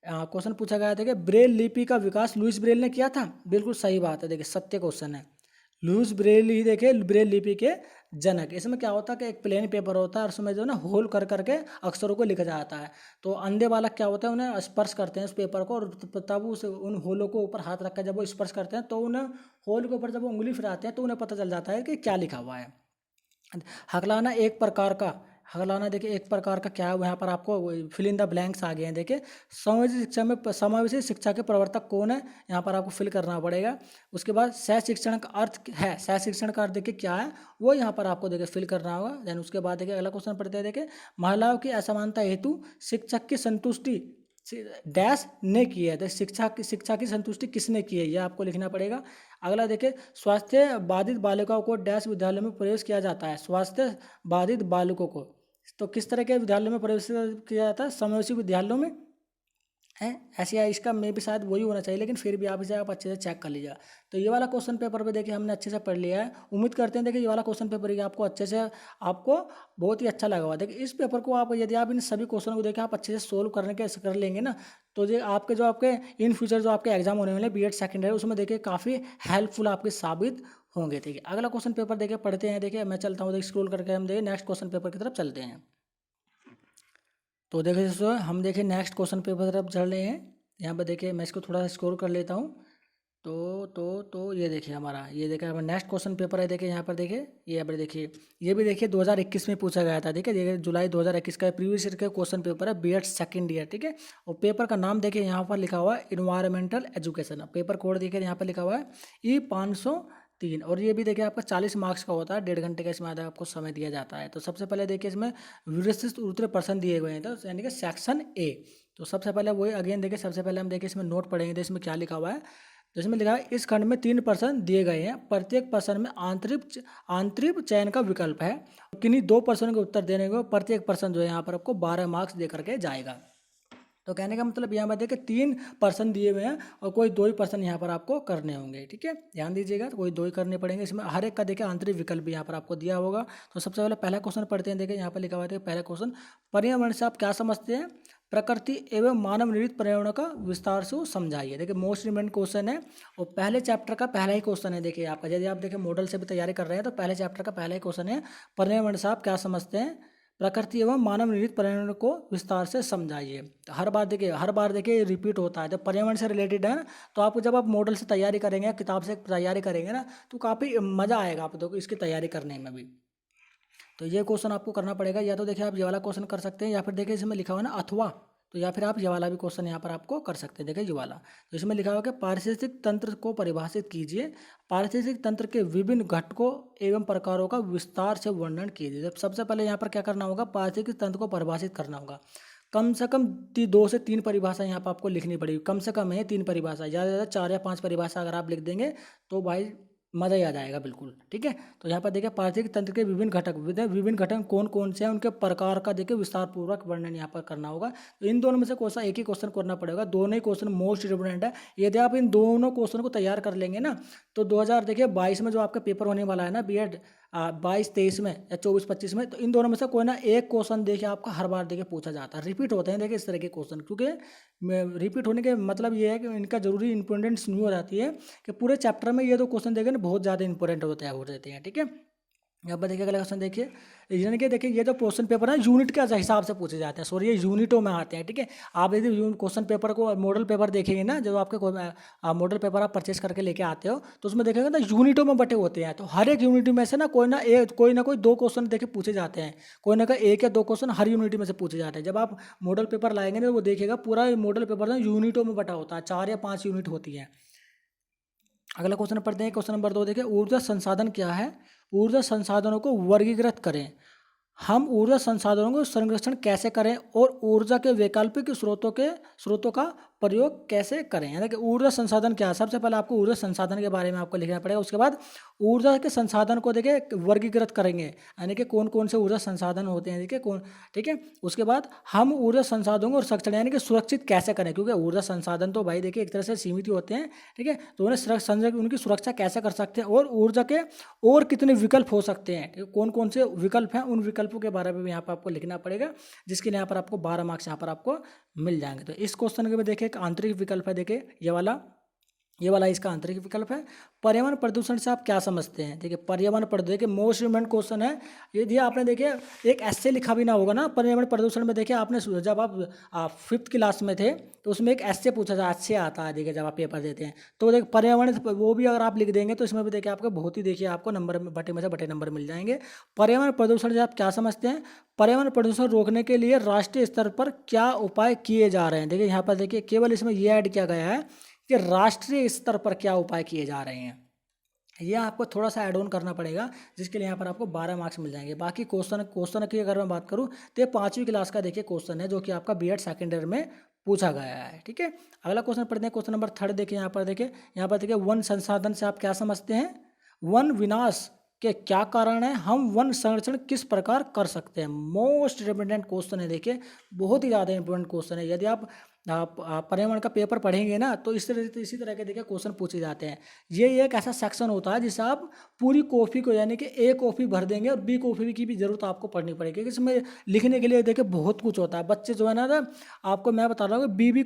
क्वेश्चन पूछा गया है। देखिए ब्रेल लिपि का विकास लुईस ब्रेल ने किया था, बिल्कुल सही बात है, देखिए सत्य क्वेश्चन है। लुईस ब्रेल ही देखिए ब्रेल लिपि के जनक। इसमें क्या होता है कि एक प्लेन पेपर होता है और उसमें जो ना होल कर करके अक्षरों को लिखा जाता है। तो अंधे बालक क्या होता है उन्हें स्पर्श करते हैं उस पेपर को, और तब उस उन होलों को ऊपर हाथ रखकर जब वो स्पर्श करते हैं तो उन्हें होल के ऊपर जब वो उंगली फिराते हैं तो उन्हें पता चल जाता है कि क्या लिखा हुआ है। हकलाना एक प्रकार का, हकलाना देखिए एक प्रकार का क्या है, यहाँ पर आपको फिल इन द ब्लैंक्स आ गए हैं। देखिए समावेशी शिक्षा के प्रवर्तक कौन है, यहाँ पर आपको फिल करना पड़ेगा। उसके बाद सह शिक्षण का अर्थ है, सह शिक्षण का अर्थ देखिए क्या है वो यहाँ पर आपको देखिए फिल करना होगा। देन उसके बाद देखिए अगला क्वेश्चन पढ़ते हैं। देखिए महिलाओं की असमानता हेतु शिक्षक की संतुष्टि डैश ने की है। शिक्षा की संतुष्टि किसने की है ये आपको लिखना पड़ेगा। अगला देखिए स्वास्थ्य बाधित बालिकाओं को डैश विद्यालय में प्रवेश किया जाता है। स्वास्थ्य बाधित बालकों को तो किस तरह के विद्यालयों में प्रवेश किया जाता है, समावेशी विद्यालयों में, है ऐसे, या इसका मे भी शायद वही होना चाहिए, लेकिन फिर भी आप इसे आप अच्छे से चेक कर लीजिएगा। तो ये वाला क्वेश्चन पेपर पे देखिए हमने अच्छे से पढ़ लिया है। उम्मीद करते हैं देखिए ये वाला क्वेश्चन पेपर ये आपको अच्छे से, आपको बहुत ही अच्छा लगा हुआ। देखिए इस पेपर को आप यदि आप इन सभी क्वेश्चन को देखिए आप अच्छे से सोल्व करने के कर लेंगे ना, तो ये आपके जो आपके इन फ्यूचर जो आपके एग्जाम होने वाले बीएड सेकेंड ईयर, उसमें देखिए काफ़ी हेल्पफुल आपके साबित होंगे। ठीक है, अगला क्वेश्चन पेपर देखिए पढ़ते हैं। देखिए मैं चलता हूँ, देखिए स्क्रॉल करके हम देखिए नेक्स्ट क्वेश्चन पेपर की तरफ चलते हैं। तो देखिए दोस्तों हम देखिए नेक्स्ट क्वेश्चन पेपर की तरफ चल रहे हैं। यहाँ पर देखिए मैं इसको थोड़ा सा स्क्रॉल कर लेता हूँ। तो ये देखिए हमारा, ये देखिए हमारा नेक्स्ट क्वेश्चन पेपर है। देखिए यहाँ पर देखिए, ये यहाँ पर देखिए, ये भी देखिए 2021 में पूछा गया था। ठीक है, देखिए जुलाई 2021 का प्रीवियस ईयर का क्वेश्चन पेपर है, बीएड सेकंड ईयर। ठीक है, और पेपर का नाम देखिए यहाँ पर लिखा हुआ है इन्वायरमेंटल एजुकेशन। पेपर कोड देखिए यहाँ पर लिखा हुआ है E503, और ये भी देखिए आपका 40 मार्क्स का होता है, 1.5 घंटे का इसमें आपको समय दिया जाता है। तो सबसे पहले देखिए इसमें विस्तृत उत्तर प्रश्न दिए हुए हैं, तो यानी कि सेक्शन ए। तो सबसे पहले वही अगेन देखिए, सबसे पहले हम देखिए इसमें नोट पढ़ेंगे तो इसमें क्या लिखा हुआ है। तो इसमें लिखा है इस खंड में 3 प्रश्न दिए गए हैं, प्रत्येक प्रश्न में आंतरिक चयन का विकल्प है। किन्हीं 2 प्रश्नों के उत्तर देने को प्रत्येक प्रश्न जो है यहाँ पर आपको 12 मार्क्स दे करके जाएगा। तो कहने का मतलब यहाँ पर देखिए 3 प्रश्न दिए हुए हैं और कोई 2 ही प्रश्न यहाँ पर आपको करने होंगे। ठीक है, ध्यान दीजिएगा, तो कोई 2 ही करने पड़ेंगे। इसमें हर एक का देखिए आंतरिक विकल्प भी यहाँ पर आपको दिया होगा। तो सबसे पहले पहला क्वेश्चन पढ़ते हैं। देखिए यहाँ पर लिखा हुआ है, पहला क्वेश्चन, पर्यावरण से आप क्या समझते हैं? प्रकृति एवं मानव निर्मित पर्यावरण का विस्तार से समझाइए। देखिए मोस्ट इम्पोर्टेंट क्वेश्चन है और पहले चैप्टर का पहला ही क्वेश्चन है। देखिए आपका, यदि आप देखिए मॉडल से भी तैयारी कर रहे हैं तो पहले चैप्टर का पहला ही क्वेश्चन है, पर्यावरण से आप क्या समझते हैं? प्रकृति एवं मानव निर्मित पर्यावरण को विस्तार से समझाइए। तो हर बार देखिए रिपीट होता है। जब पर्यावरण से रिलेटेड है ना, तो आपको जब आप मॉडल से तैयारी करेंगे, किताब से तैयारी करेंगे ना, तो काफ़ी मज़ा आएगा आप देखो इसकी तैयारी करने में भी। तो ये क्वेश्चन आपको करना पड़ेगा। या तो देखिए आप ये वाला क्वेश्चन कर सकते हैं, या फिर देखिए इसमें लिखा हुआ ना अथवा, तो या फिर आप ये वाला भी क्वेश्चन यहाँ पर आपको कर सकते हैं। देखिए ये वाला, तो इसमें लिखा हुआ कि पारिस्थितिक तंत्र को परिभाषित कीजिए। पारिस्थितिक तंत्र के विभिन्न घटकों एवं प्रकारों का विस्तार से वर्णन कीजिए। जब सबसे पहले यहाँ पर क्या करना होगा, पारिस्थितिक तंत्र को परिभाषित करना होगा। कम से कम 2 से 3 परिभाषा यहाँ पर आपको लिखनी पड़ेगी। कम से कम है 3 परिभाषा, ज़्यादा से ज़्यादा 4 या 5 परिभाषा अगर आप लिख देंगे तो भाई मज़ा ही आ जाएगा बिल्कुल। ठीक है, तो यहाँ पर देखिए पारिस्थितिक तंत्र के विभिन्न घटक कौन कौन से हैं, उनके प्रकार का देखिए विस्तार पूर्वक वर्णन यहाँ पर करना होगा। तो इन दोनों में से क्वेश्चन एक ही क्वेश्चन करना पड़ेगा, दोनों ही क्वेश्चन मोस्ट इंपोर्टेंट है। यदि आप इन दोनों क्वेश्चन को तैयार कर लेंगे ना, तो 2022 में जो आपका पेपर होने वाला है ना बीएड 22-23 में या 24-25 में, तो इन दोनों में से कोई ना एक क्वेश्चन देखिए आपका हर बार देखिए पूछा जाता है, रिपीट होते हैं देखिए इस तरह के क्वेश्चन। क्योंकि रिपीट होने के मतलब ये है कि इनका जरूरी इंपॉर्टेंस न्यू हो जाती है कि पूरे चैप्टर में ये 2 क्वेश्चन देखें ना बहुत ज़्यादा इंपॉर्टेंट हो जाते हैं। ठीक है, यहाँ पर देखिए अगला क्वेश्चन देखिए, यानी कि देखिए ये जो क्वेश्चन पेपर है यूनिट के हिसाब से पूछे जाते हैं, सॉरी ये यूनिटों में आते हैं। ठीक है, आप यदि क्वेश्चन पेपर को मॉडल पेपर देखेंगे ना, जब आपके मॉडल पेपर आप परचेस करके लेके आते हो, तो उसमें देखेंगे ना यूनिटों में बटे होते हैं। तो हर एक यूनिट में से ना कोई ना कोई 2 क्वेश्चन देखिए पूछे जाते हैं, कोई ना कोई 1 या 2 क्वेश्चन हर यूनिट में से पूछे जाते हैं। जब आप मॉडल पेपर लाएंगे ना, वो देखिएगा पूरा मॉडल पेपर ना यूनिटों में बटा होता है, 4 या 5 यूनिट होती है। अगला क्वेश्चन पढ़ते हैं, क्वेश्चन नंबर 2 देखिए, ऊर्जा संसाधन क्या है? ऊर्जा संसाधनों को वर्गीकृत करें। हम ऊर्जा संसाधनों को संरक्षण कैसे करें और ऊर्जा के वैकल्पिक स्रोतों का प्रयोग कैसे करें। यानी कि ऊर्जा संसाधन क्या है, सबसे पहले आपको ऊर्जा संसाधन के बारे में आपको लिखना पड़ेगा। उसके बाद ऊर्जा के संसाधन को देखिए वर्गीकृत करेंगे, यानी कि कौन कौन से ऊर्जा संसाधन होते हैं, देखिए कौन। ठीक है, उसके बाद हम ऊर्जा संसाधनों को संरक्षण यानी कि सुरक्षित कैसे करें, क्योंकि ऊर्जा संसाधन तो भाई देखिए एक तरह से सीमित ही होते हैं। ठीक है, तो उनकी सुरक्षा कैसे कर सकते हैं और ऊर्जा के और कितने विकल्प हो सकते हैं, कौन कौन से विकल्प हैं, उन विकल्पों के बारे में भी यहाँ पर आपको लिखना पड़ेगा, जिसके लिए यहाँ पर आपको 12 मार्क्स यहाँ पर आपको मिल जाएंगे। तो इस क्वेश्चन के में देखिए एक आंतरिक विकल्प है, देखिए ये वाला इसका आंतरिक विकल्प है। पर्यावरण प्रदूषण से आप क्या समझते हैं? देखिए पर्यावरण प्रदूषण के मोस्ट इम्पोर्टेंट क्वेश्चन है। यदि आपने देखिए एक ऐसे लिखा भी ना होगा ना पर्यावरण प्रदूषण में, देखिए आपने जब आप 5th क्लास में थे तो उसमें एक ऐसे पूछा था, अच्छे आता है देखिए जब आप पेपर देते हैं, तो देखिए पर्यावरण वो भी अगर आप लिख देंगे तो इसमें भी देखिए आपको बहुत ही देखिए आपको नंबर में से बटे नंबर मिल जाएंगे। पर्यावरण प्रदूषण से आप क्या समझते हैं? पर्यावरण प्रदूषण रोकने के लिए राष्ट्रीय स्तर पर क्या उपाय किए जा रहे हैं? देखिए यहाँ पर देखिए केवल इसमें यह ऐड किया गया है कि राष्ट्रीय स्तर पर क्या उपाय किए जा रहे हैं। ये आपको थोड़ा सा ऐड ऑन करना पड़ेगा, जिसके लिए यहाँ पर आपको 12 मार्क्स मिल जाएंगे। बाकी क्वेश्चन की अगर मैं बात करूँ तो 5वीं क्लास का देखिए क्वेश्चन है, जो कि आपका बीएड सेकेंड ईयर में पूछा गया है। ठीक है, अगला क्वेश्चन पढ़ते हैं, क्वेश्चन नंबर 3 देखिए यहाँ पर देखिए वन संसाधन से आप क्या समझते हैं? वन विनाश के क्या कारण है? हम वन संरक्षण किस प्रकार कर सकते हैं? मोस्ट इंपोर्टेंट क्वेश्चन है, देखिए बहुत ही ज़्यादा इंपॉर्टेंट क्वेश्चन है। यदि आप आप पर्यावरण का पेपर पढ़ेंगे ना तो इसी तरह के देखिए क्वेश्चन पूछे जाते हैं। ये एक ऐसा सेक्शन होता है जिससे आप पूरी कॉपी को यानी कि ए कॉपी भर देंगे और बी कॉपी की भी जरूरत आपको पड़नी पड़ेगी, क्योंकि इसमें लिखने के लिए देखिए बहुत कुछ होता है। बच्चे जो है ना आपको मैं बता रहा हूँ कि बी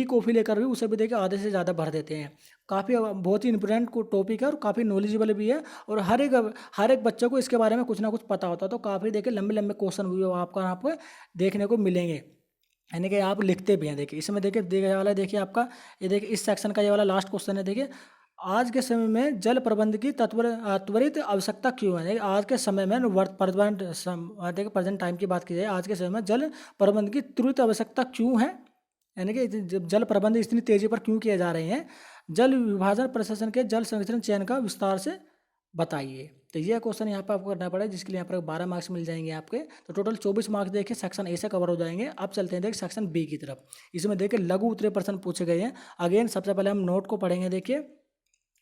कॉपी लेकर भी उसे भी देखिए आधे से ज़्यादा भर देते हैं। काफ़ी बहुत ही इंपॉर्टेंट टॉपिक है और काफ़ी नॉलेजेबल भी है, और हर एक बच्चे को इसके बारे में कुछ ना कुछ पता होता है। तो काफ़ी देखिए लंबे लंबे क्वेश्चन भी आपको यहाँ पे देखने को मिलेंगे, यानी कि आप लिखते भी हैं। देखिए इसमें देखिए देखने वाला देखिए आपका ये देखिए इस सेक्शन का ये वाला लास्ट क्वेश्चन है। देखिए आज के समय में जल प्रबंध की त्वरित आवश्यकता क्यों है। देखिए आज के समय में देखिए प्रेजेंट टाइम की बात की जाए, आज के समय में जल प्रबंध की त्वरित आवश्यकता क्यों है, यानी कि जब जल प्रबंध इतनी तेजी पर क्यों किए जा रहे हैं। जल विभाजन प्रशासन के जल संरक्षण चयन का विस्तार से बताइए। तो ये क्वेश्चन यहाँ पर आपको करना पड़ेगा, जिसके लिए यहाँ पर 12 मार्क्स मिल जाएंगे आपके। तो टोटल 24 मार्क्स देखिए सेक्शन ए से कवर हो जाएंगे। अब चलते हैं देखिए सेक्शन बी की तरफ। इसमें देखिए लघु उत्तरीय प्रश्न पूछे गए हैं। अगेन सबसे पहले हम नोट को पढ़ेंगे। देखिए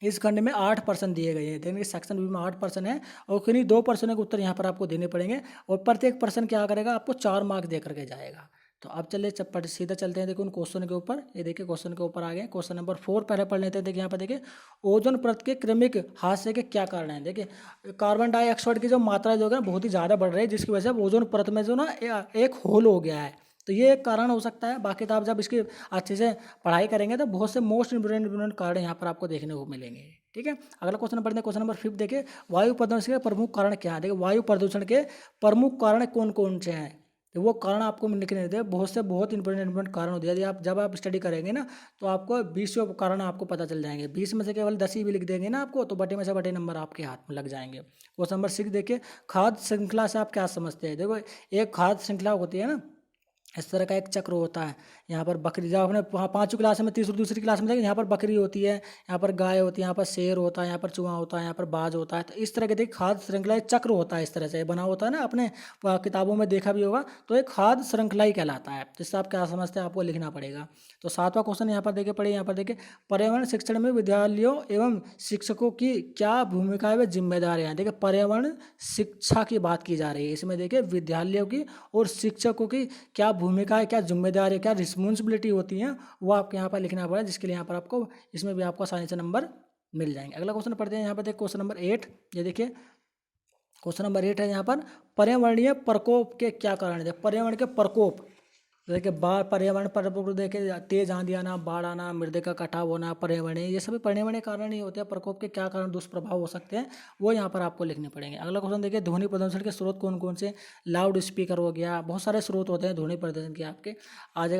इस खंड में 8% दिए गए हैं। देखिए सेक्शन बी में 8% है और किन्हीं 2% के उत्तर यहाँ पर आपको देने पड़ेंगे, और प्रत्येक पर्सन क्या करेगा आपको 4 मार्क्स दे करके जाएगा। तो अब चलिए सीधा चलते हैं देखो उन क्वेश्चन के ऊपर। ये देखिए क्वेश्चन के ऊपर आ गए। क्वेश्चन नंबर 4 पहले पढ़ लेते हैं। देखिए यहाँ पर देखिए ओजोन परत के क्रमिक हादसे के क्या कारण हैं। देखिए कार्बन डाइऑक्साइड की जो मात्रा जो है बहुत ही ज़्यादा बढ़ रही है, जिसकी वजह से ओजोन परत में जो ना एक होल हो गया है। तो ये एक कारण हो सकता है। बाकी तो आप जब इसकी अच्छे से पढ़ाई करेंगे तो बहुत से मोस्ट इंपोर्टेंट कारण यहाँ पर आपको देखने को मिलेंगे। ठीक है, अगला क्वेश्चन पढ़ते हैं। क्वेश्चन नंबर 5 देखिए वायु प्रदूषण के प्रमुख कारण क्या है। देखिए वायु प्रदूषण के प्रमुख कारण कौन कौन से हैं, तो वो कारण आपको लिखने देते हैं। बहुत इंपॉर्टेंट कारण होते हैं। यदि आप जब आप स्टडी करेंगे ना तो आपको 20 कारण आपको पता चल जाएंगे। 20 में से केवल 10 ही भी लिख देंगे ना आपको, तो बटे में से बटे नंबर आपके हाथ में लग जाएंगे। क्वेश्चन नंबर 6 देखिए खाद्य श्रृंखला से आप क्या समझते हैं। देखो एक खाद्य श्रृंखला होती है ना, इस तरह का एक चक्र होता है। यहाँ पर बकरी, जब आपने 5वीं क्लास में दूसरी क्लास में देखिए यहाँ पर बकरी होती है, यहाँ पर गाय होती है, यहाँ पर शेर होता है, यहाँ पर चूहा होता है, यहाँ पर बाज होता है। तो इस तरह के देखिए खाद्य श्रृंखला एक चक्र होता है, इस तरह से बना होता है ना, अपने किताबों में देखा भी होगा। तो एक खाद्य श्रृंखला ही कहलाता है। तो इससे आप क्या समझते हैं आपको लिखना पड़ेगा। तो 7वां क्वेश्चन यहाँ पर देखिए पढ़िए। यहाँ पर देखिए पर्यावरण शिक्षण में विद्यालयों एवं शिक्षकों की क्या भूमिका व जिम्मेदारियाँ हैं। देखिए पर्यावरण शिक्षा की बात की जा रही है। इसमें देखिए विद्यालयों की और शिक्षकों की क्या भूमिका है, क्या जिम्मेदारी है, क्या रिस्पॉन्सिबिलिटी होती है, वो आपको यहाँ पर लिखना पड़ेगा, जिसके लिए यहाँ पर आपको इसमें भी आपको आसानी से नंबर मिल जाएंगे। अगला क्वेश्चन पढ़ते हैं। यहाँ पर देखिए क्वेश्चन नंबर 8। ये देखिए क्वेश्चन नंबर 8 है यहाँ पर पर्यावरणीय प्रकोप के क्या कारण है। पर्यावरण के प्रकोप देखिए पर्यावरण पर देखिए तेज आंधी आना, बाढ़ आना, मृदा का कटाव होना, पर्यावरणीय, ये सभी पर्यावरणीय कारण ही होते हैं। प्रकोप के क्या कारण दुष्प्रभाव हो सकते हैं वो यहाँ पर आपको लिखने पड़ेंगे। अगला क्वेश्चन देखिए ध्वनि प्रदूषण के स्रोत कौन कौन से। लाउड स्पीकर हो गया, बहुत सारे स्रोत होते हैं ध्वनि प्रदूषण के आपके। आजे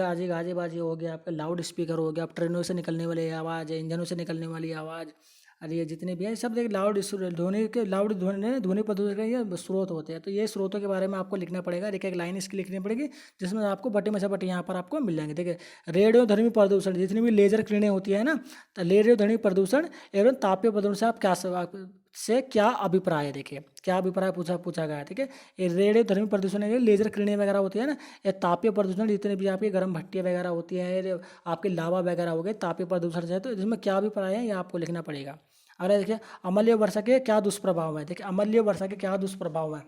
बाजी हो गया, आपके लाउड स्पीकर हो गया, ट्रेनों से निकलने वाली आवाज़, इंजनों से निकलने वाली आवाज़, अरे ये जितने भी हैं सब देखिए लाउड ध्वनि प्रदूषण के ये स्रोत होते हैं। तो ये स्रोतों के बारे में आपको लिखना पड़ेगा। देखिए एक लाइन इसकी लिखनी पड़ेगी, जिसमें आपको बटे में से बटे यहाँ पर आपको मिल जाएंगे। देखिए रेडियो ध्वनि प्रदूषण, जितनी भी लेजर किरणें होती है ना, तो रेडियो ध्वनि प्रदूषण एवं तापीय प्रदूषण से क्या अभिप्राय है। देखिए क्या अभिप्राय पूछा गया है। ठीक है, ये रेडियो ध्वनि प्रदूषण है, लेजर किरणें वगैरह होती है ना, ये तापीय प्रदूषण जितने भी आपकी गर्म भट्टियाँ वगैरह होती है, आपके लावा वगैरह हो गए, तापीय प्रदूषण से। तो इसमें क्या अभिप्राय है ये आपको लिखना पड़ेगा। अरे देखिए अम्लीय वर्षा के क्या दुष्प्रभाव है। देखिए अम्लीय वर्षा के क्या दुष्प्रभाव है।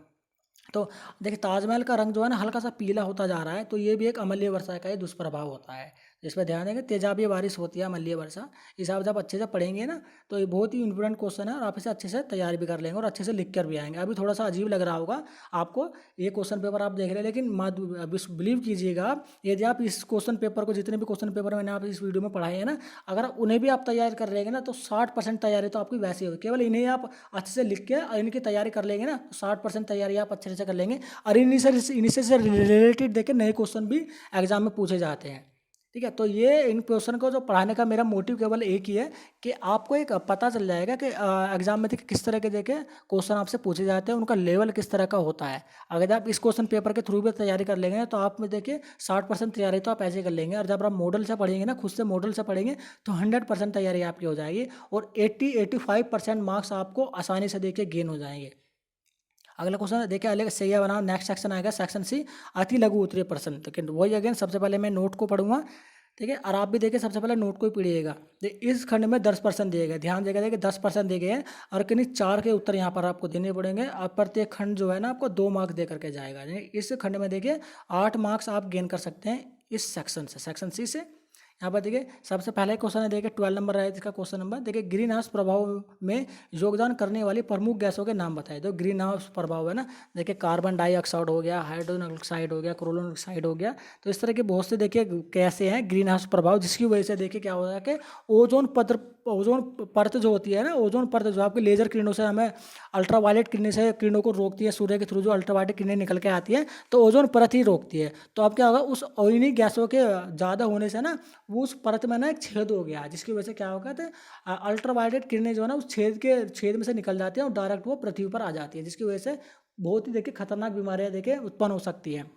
तो देखिए ताजमहल का रंग जो है ना हल्का सा पीला होता जा रहा है, तो ये भी एक अम्लीय वर्षा का ही दुष्प्रभाव होता है। इस पर ध्यान देंगे। तेजाबी बारिश होती है अम्लीय वर्षा। इस आप जब अच्छे से पढ़ेंगे ना तो ये बहुत ही इंपॉर्टेंट क्वेश्चन है, और आप इसे अच्छे से तैयारी भी कर लेंगे और अच्छे से लिख कर भी आएंगे। अभी थोड़ा सा अजीब लग रहा होगा आपको ये क्वेश्चन पेपर आप देख रहे हैं, लेकिन बिलीव कीजिएगा यदि आप इस क्वेश्चन पेपर को, जितने भी क्वेश्चन पेपर मैंने आप इस वीडियो में पढ़ाए हैं ना, अगर उन्हें भी आप तैयार कर लेंगे ना तो 60% तैयारी तो आपकी वैसे होगी। केवल इन्हें आप अच्छे से लिख के और इनकी तैयारी कर लेंगे ना तो 60% तैयारी आप अच्छे से कर लेंगे। और इन्हीं से रिलेटेड देखे नए क्वेश्चन भी एग्जाम में पूछे जाते हैं। ठीक है, तो ये इन क्वेश्चन को जो पढ़ाने का मेरा मोटिव केवल एक ही है कि आपको एक पता चल जाएगा कि एग्जाम में देखिए किस तरह के देखे क्वेश्चन आपसे पूछे जाते हैं, उनका लेवल किस तरह का होता है। अगर आप इस क्वेश्चन पेपर के थ्रू भी तैयारी कर लेंगे तो आप में देखिए 60% तैयारी तो आप ऐसे कर लेंगे, और जब आप मॉडल से पढ़ेंगे ना, खुद से मॉडल से पढ़ेंगे तो 100% तैयारी आपकी हो जाएगी, और 80-85% मार्क्स आपको आसानी से देखिए गेन हो जाएंगे। अगला क्वेश्चन देखिए अलग सही है बनाओ। नेक्स्ट सेक्शन आएगा सेक्शन सी अति लघु उत्तरीय प्रश्न। लेकिन वही अगेन सबसे पहले मैं नोट को पढ़ूंगा। ठीक है, और आप भी देखिए सबसे पहले नोट को ही पढ़िएगा। इस खंड में 10% दिए गए, ध्यान देगा। देखिए 10% दिए गए हैं और किन्हीं 4 के उत्तर यहाँ पर आपको देने पड़ेंगे। अब प्रत्येक खंड जो है ना आपको 2 मार्क्स दे करके जाएगा। इस खंड में देखिए 8 मार्क्स आप गेन कर सकते हैं इस सेक्शन से, सेक्शन सी से। यहाँ पर देखिए सबसे पहले क्वेश्चन है, देखिए 12 नंबर है इसका क्वेश्चन नंबर। देखिए ग्रीन हाउस प्रभाव में योगदान करने वाली प्रमुख गैसों के नाम बताए। तो ग्रीन हाउस प्रभाव है ना, देखिए कार्बन डाइऑक्साइड हो गया, हाइड्रोजन ऑक्साइड हो गया, क्लोरीन ऑक्साइड हो गया। तो इस तरह के बहुत से देखिए कैसे हैं ग्रीन हाउस प्रभाव, जिसकी वजह से देखिए क्या हो रहा है कि ओजोन परत जो होती है ना, ओजोन परत जो आपके लेजर किरणों से हमें अल्ट्रावायलेट किरणों को रोकती है, सूर्य के थ्रू जो अल्ट्रावायलेट किरणें निकल के आती है तो ओजोन परत ही रोकती है। तो अब क्या होगा, उस ऑयली गैसों के ज़्यादा होने से ना वो उस परत में ना एक छेद हो गया, जिसकी वजह से क्या होगा तो अल्ट्रावायलेट किरणें जो है ना उस छेद में से निकल जाती हैं और डायरेक्ट वो पृथ्वी पर आ जाती है, जिसकी वजह से बहुत ही देखिए खतरनाक बीमारियां देखिए उत्पन्न हो सकती है।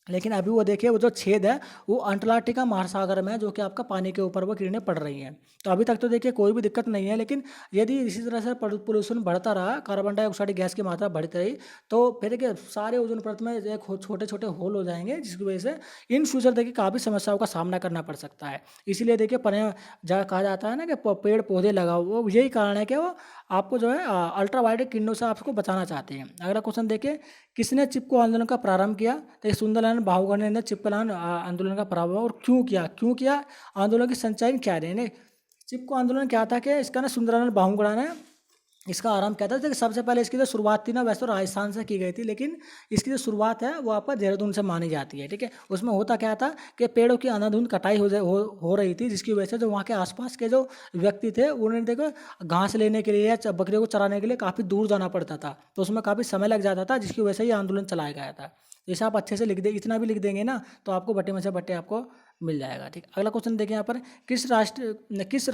लेकिन अभी वो देखिए वो जो छेद है वो अंटार्कटिका महासागर में है, जो कि आपका पानी के ऊपर वो किरणें पड़ रही हैं। तो अभी तक तो देखिए कोई भी दिक्कत नहीं है, लेकिन यदि इसी तरह से पोल्यूशन बढ़ता रहा, कार्बन डाइऑक्साइड गैस की मात्रा बढ़ती रही, तो फिर देखिए सारे ओजोन परत में एक छोटे छोटे होल हो जाएंगे, जिसकी वजह से इन फ्यूचर देखिए काफ़ी समस्याओं का सामना करना पड़ सकता है। इसीलिए देखिए कहा जाता है ना कि पेड़ पौधे लगाओ, वो यही कारण है कि वो आपको जो है अल्ट्रावायलेट किरणों से आपको बचाना चाहते हैं। अगला क्वेश्चन देखिए, किसने चिपको आंदोलन का प्रारंभ किया? तो सुंदरलाल बाहुगुरु ने चिपको आंदोलन का प्रारंभ और क्यों किया? आंदोलन की संचालन क्या रहे? चिपको आंदोलन क्या था कि इसका ना सुंदरलाल बाहुगुरु ने इसका आरंभ किया था। तो सबसे पहले इसकी जो शुरुआत थी ना वैसे तो राजस्थान से की गई थी, लेकिन इसकी जो शुरुआत है वो आपका देहरादून से मानी जाती है। ठीक है, उसमें होता क्या था कि पेड़ों की अंधाधुंध कटाई हो रही थी, जिसकी वजह से जो वहाँ के आसपास के जो व्यक्ति थे उन्हें देखो घास लेने के लिए या बकरियों को चराने के लिए काफ़ी दूर जाना पड़ता था, तो उसमें काफ़ी समय लग जाता था, जिसकी वजह से ये आंदोलन चलाया गया था। जैसे आप अच्छे से लिख दे, इतना भी लिख देंगे ना तो आपको बट्टे में से बट्टे आपको मिल जाएगा। ठीक, अगला क्वेश्चन देखिए यहाँ पर, किस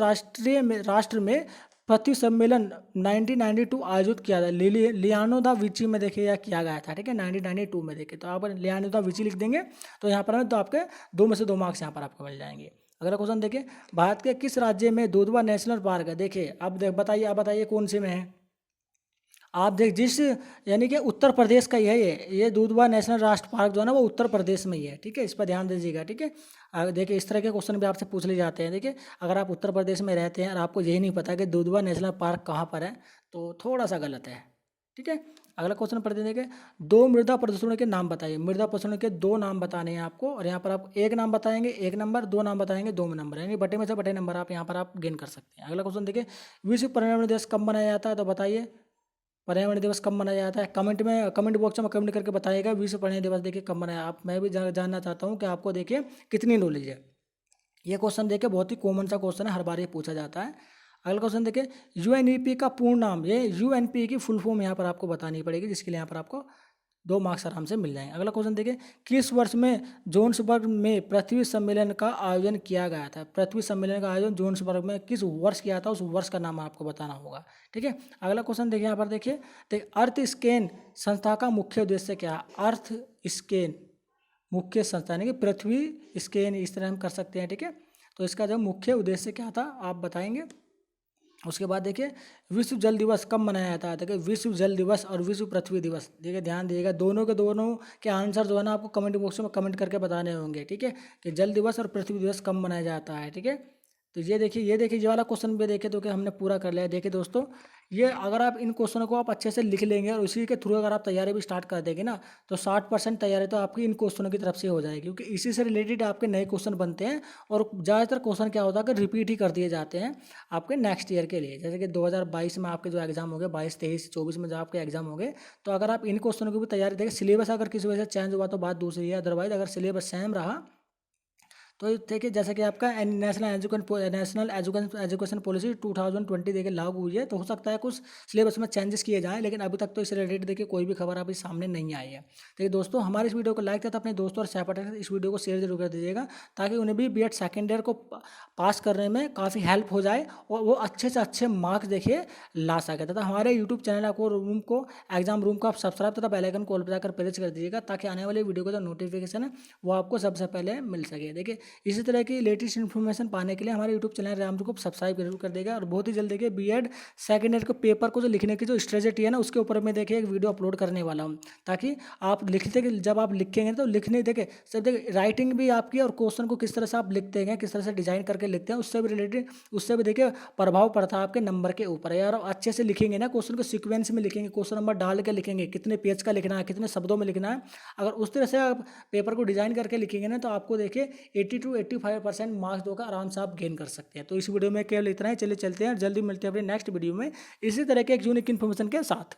राष्ट्र में पृथ्वी सम्मेलन 1992 आयोजित किया था? लियानो दा विची में देखिए यह किया गया था। ठीक है, 1992 में देखिए, तो आप लियानो दा विची लिख देंगे तो यहाँ पर तो आपके 2 में से 2 मार्क्स यहाँ पर आपको मिल जाएंगे। अगला क्वेश्चन देखिए, भारत के किस राज्य में दुधवा नेशनल पार्क है? देखिए अब बताइए, आप बताइए कौन से में है? आप जिस यानी कि उत्तर प्रदेश का ही है ये दुधवा नेशनल राष्ट्र पार्क जो है ना वो उत्तर प्रदेश में ही है। ठीक है, इस पर ध्यान दीजिएगा। ठीक है, देखिए इस तरह के क्वेश्चन भी आपसे पूछ ले जाते हैं। देखिए अगर आप उत्तर प्रदेश में रहते हैं और आपको यही नहीं पता कि दुधवा नेशनल पार्क कहाँ पर है तो थोड़ा सा गलत है। ठीक है, अगला क्वेश्चन पढ़ते हैं। देखिए 2 मृदा प्रदूषणों के नाम बताइए। मृदा प्रदूषण के 2 नाम बताने हैं आपको, और यहाँ पर आप 1 नाम बताएंगे 1 नंबर, 2 नाम बताएंगे 2 नंबर, यानी बटे में से बटे नंबर आप यहाँ पर आप गेन कर सकते हैं। अगला क्वेश्चन देखिए, विश्व पर्यावरण दिवस कब मनाया जाता है? तो बताइए पर्यावरण दिवस कब मनाया जाता है? कमेंट बॉक्स में कमेंट करके बताइएगा विश्व पर्यावरण दिवस देखिए कब मनाया। आप मैं भी जानना चाहता हूँ कि आपको देखिए कितनी नॉलेज है। ये क्वेश्चन देखिए बहुत ही कॉमन सा क्वेश्चन है, हर बार ये पूछा जाता है। अगला क्वेश्चन देखिए, यूएनईपी का पूर्ण नाम, ये यूएनपी की फुल फॉर्म यहाँ पर आपको बतानी पड़ेगी, जिसके लिए यहाँ पर आपको 2 मार्क्स आराम से मिल जाएंगे। अगला क्वेश्चन देखिए, किस वर्ष में जोहान्सबर्ग में पृथ्वी सम्मेलन का आयोजन किया गया था? पृथ्वी सम्मेलन का आयोजन जोहान्सबर्ग में किस वर्ष किया था, उस वर्ष का नाम आपको बताना होगा। ठीक है, अगला क्वेश्चन देखिए यहाँ पर देखिए, अर्थ स्कैन संस्था का मुख्य उद्देश्य क्या है? अर्थ स्कैन मुख्य संस्था यानी कि पृथ्वी स्कैन, इस तरह हम कर सकते हैं। ठीक है, तो इसका जो मुख्य उद्देश्य क्या था आप बताएंगे। उसके बाद देखिए, विश्व जल दिवस कब मनाया जाता है? देखिए विश्व जल दिवस और विश्व पृथ्वी दिवस, देखिए ध्यान दीजिएगा, दोनों के आंसर जो है ना आपको कमेंट बॉक्स में कमेंट करके बताने होंगे। ठीक है, कि जल दिवस और पृथ्वी दिवस कब मनाया जाता है। ठीक है, तो ये देखिए ये वाला क्वेश्चन भी देखे तो कि हमने पूरा कर लिया। देखिए दोस्तों, ये अगर आप इन क्वेश्चनों को आप अच्छे से लिख लेंगे और उसी के थ्रू अगर आप तैयारी भी स्टार्ट कर देंगे ना तो 60% तैयारी तो आपकी इन क्वेश्चनों की तरफ से हो जाएगी, क्योंकि इसी से रिलेटेड आपके नए क्वेश्चन बनते हैं। और ज़्यादातर क्वेश्चन क्या होता है कि रिपीट ही कर दिए जाते हैं आपके नेक्स्ट ईयर के लिए। जैसे कि 2022 में आपके जो एग्जाम हो गए, 22, 23, 24 में जो आपके एग्जाम हो गए, तो अगर आप इन क्वेश्चनों की भी तैयारी देखें, सिलेबस अगर किसी वजह से चेंज हुआ तो बात दूसरी है, अदरवाइज अगर सिलेबस सेम रहा तो देखिए जैसे कि आपका नेशनल एजुकेशन पॉलिसी 2020 देखिए लागू हुई है, तो हो सकता है कुछ सिलेबस में चेंजेस किए जाएं, लेकिन अभी तक तो इससे रिलेटेड देखिए कोई भी खबर अभी सामने नहीं आई है। देखिए दोस्तों, हमारे इस वीडियो को लाइक करते अपने दोस्तों और सहपाठी के साथ इस वीडियो को शेयर जरूर कर दीजिएगा, ताकि उन्हें भी बीएड सेकेंड ईयर को पास करने में काफ़ी हेल्प हो जाए और वो अच्छे से अच्छे मार्क्स देखिए ला सके। तथा हमारे यूट्यूब चैनल को एग्जाम रूम को आप सब्सक्राइब तथा बेल आइकन को ऑल पर जाकर प्रेस कर दीजिएगा, ताकि आने वाले वीडियो का जो नोटिफिकेशन है वो आपको सबसे पहले मिल सके। देखिए इसी तरह की लेटेस्ट इन्फॉर्मेशन पाने के लिए हमारे यूट्यूब चैनल राम को सब्सक्राइब जरूर कर देगा। और बहुत ही जल्द देखिए बीएड सेकेंड ईयर के पेपर को जो लिखने की जो स्ट्रेटेजी है ना, उसके ऊपर मैं देखिए एक वीडियो अपलोड करने वाला हूँ, ताकि आप लिखते कि जब आप लिखेंगे तो लिखने देखिए सब देखिए राइटिंग भी आपकी और क्वेश्चन को किस तरह से आप लिखते हैं, किस तरह से डिजाइन करके लिखते हैं, उससे भी रिलेटेड, उससे भी देखिए प्रभाव पड़ता है आपके नंबर के ऊपर। यार अच्छे से लिखेंगे ना, क्वेश्चन को सीक्वेंस में लिखेंगे, क्वेश्चन नंबर डाल के लिखेंगे, कितने पेज का लिखना है, कितने शब्दों में लिखना है, अगर उस तरह से आप पेपर को डिजाइन करके लिखेंगे ना, तो आपको देखिए 80 to 85% मार्क्स दोगा, आराम से आप गेन कर सकते हैं। तो इस वीडियो में केवल इतना ही, चलिए चलते हैं, जल्दी मिलते हैं अपने नेक्स्ट वीडियो में इसी तरह के एक यूनिक इन्फॉर्मेशन के साथ।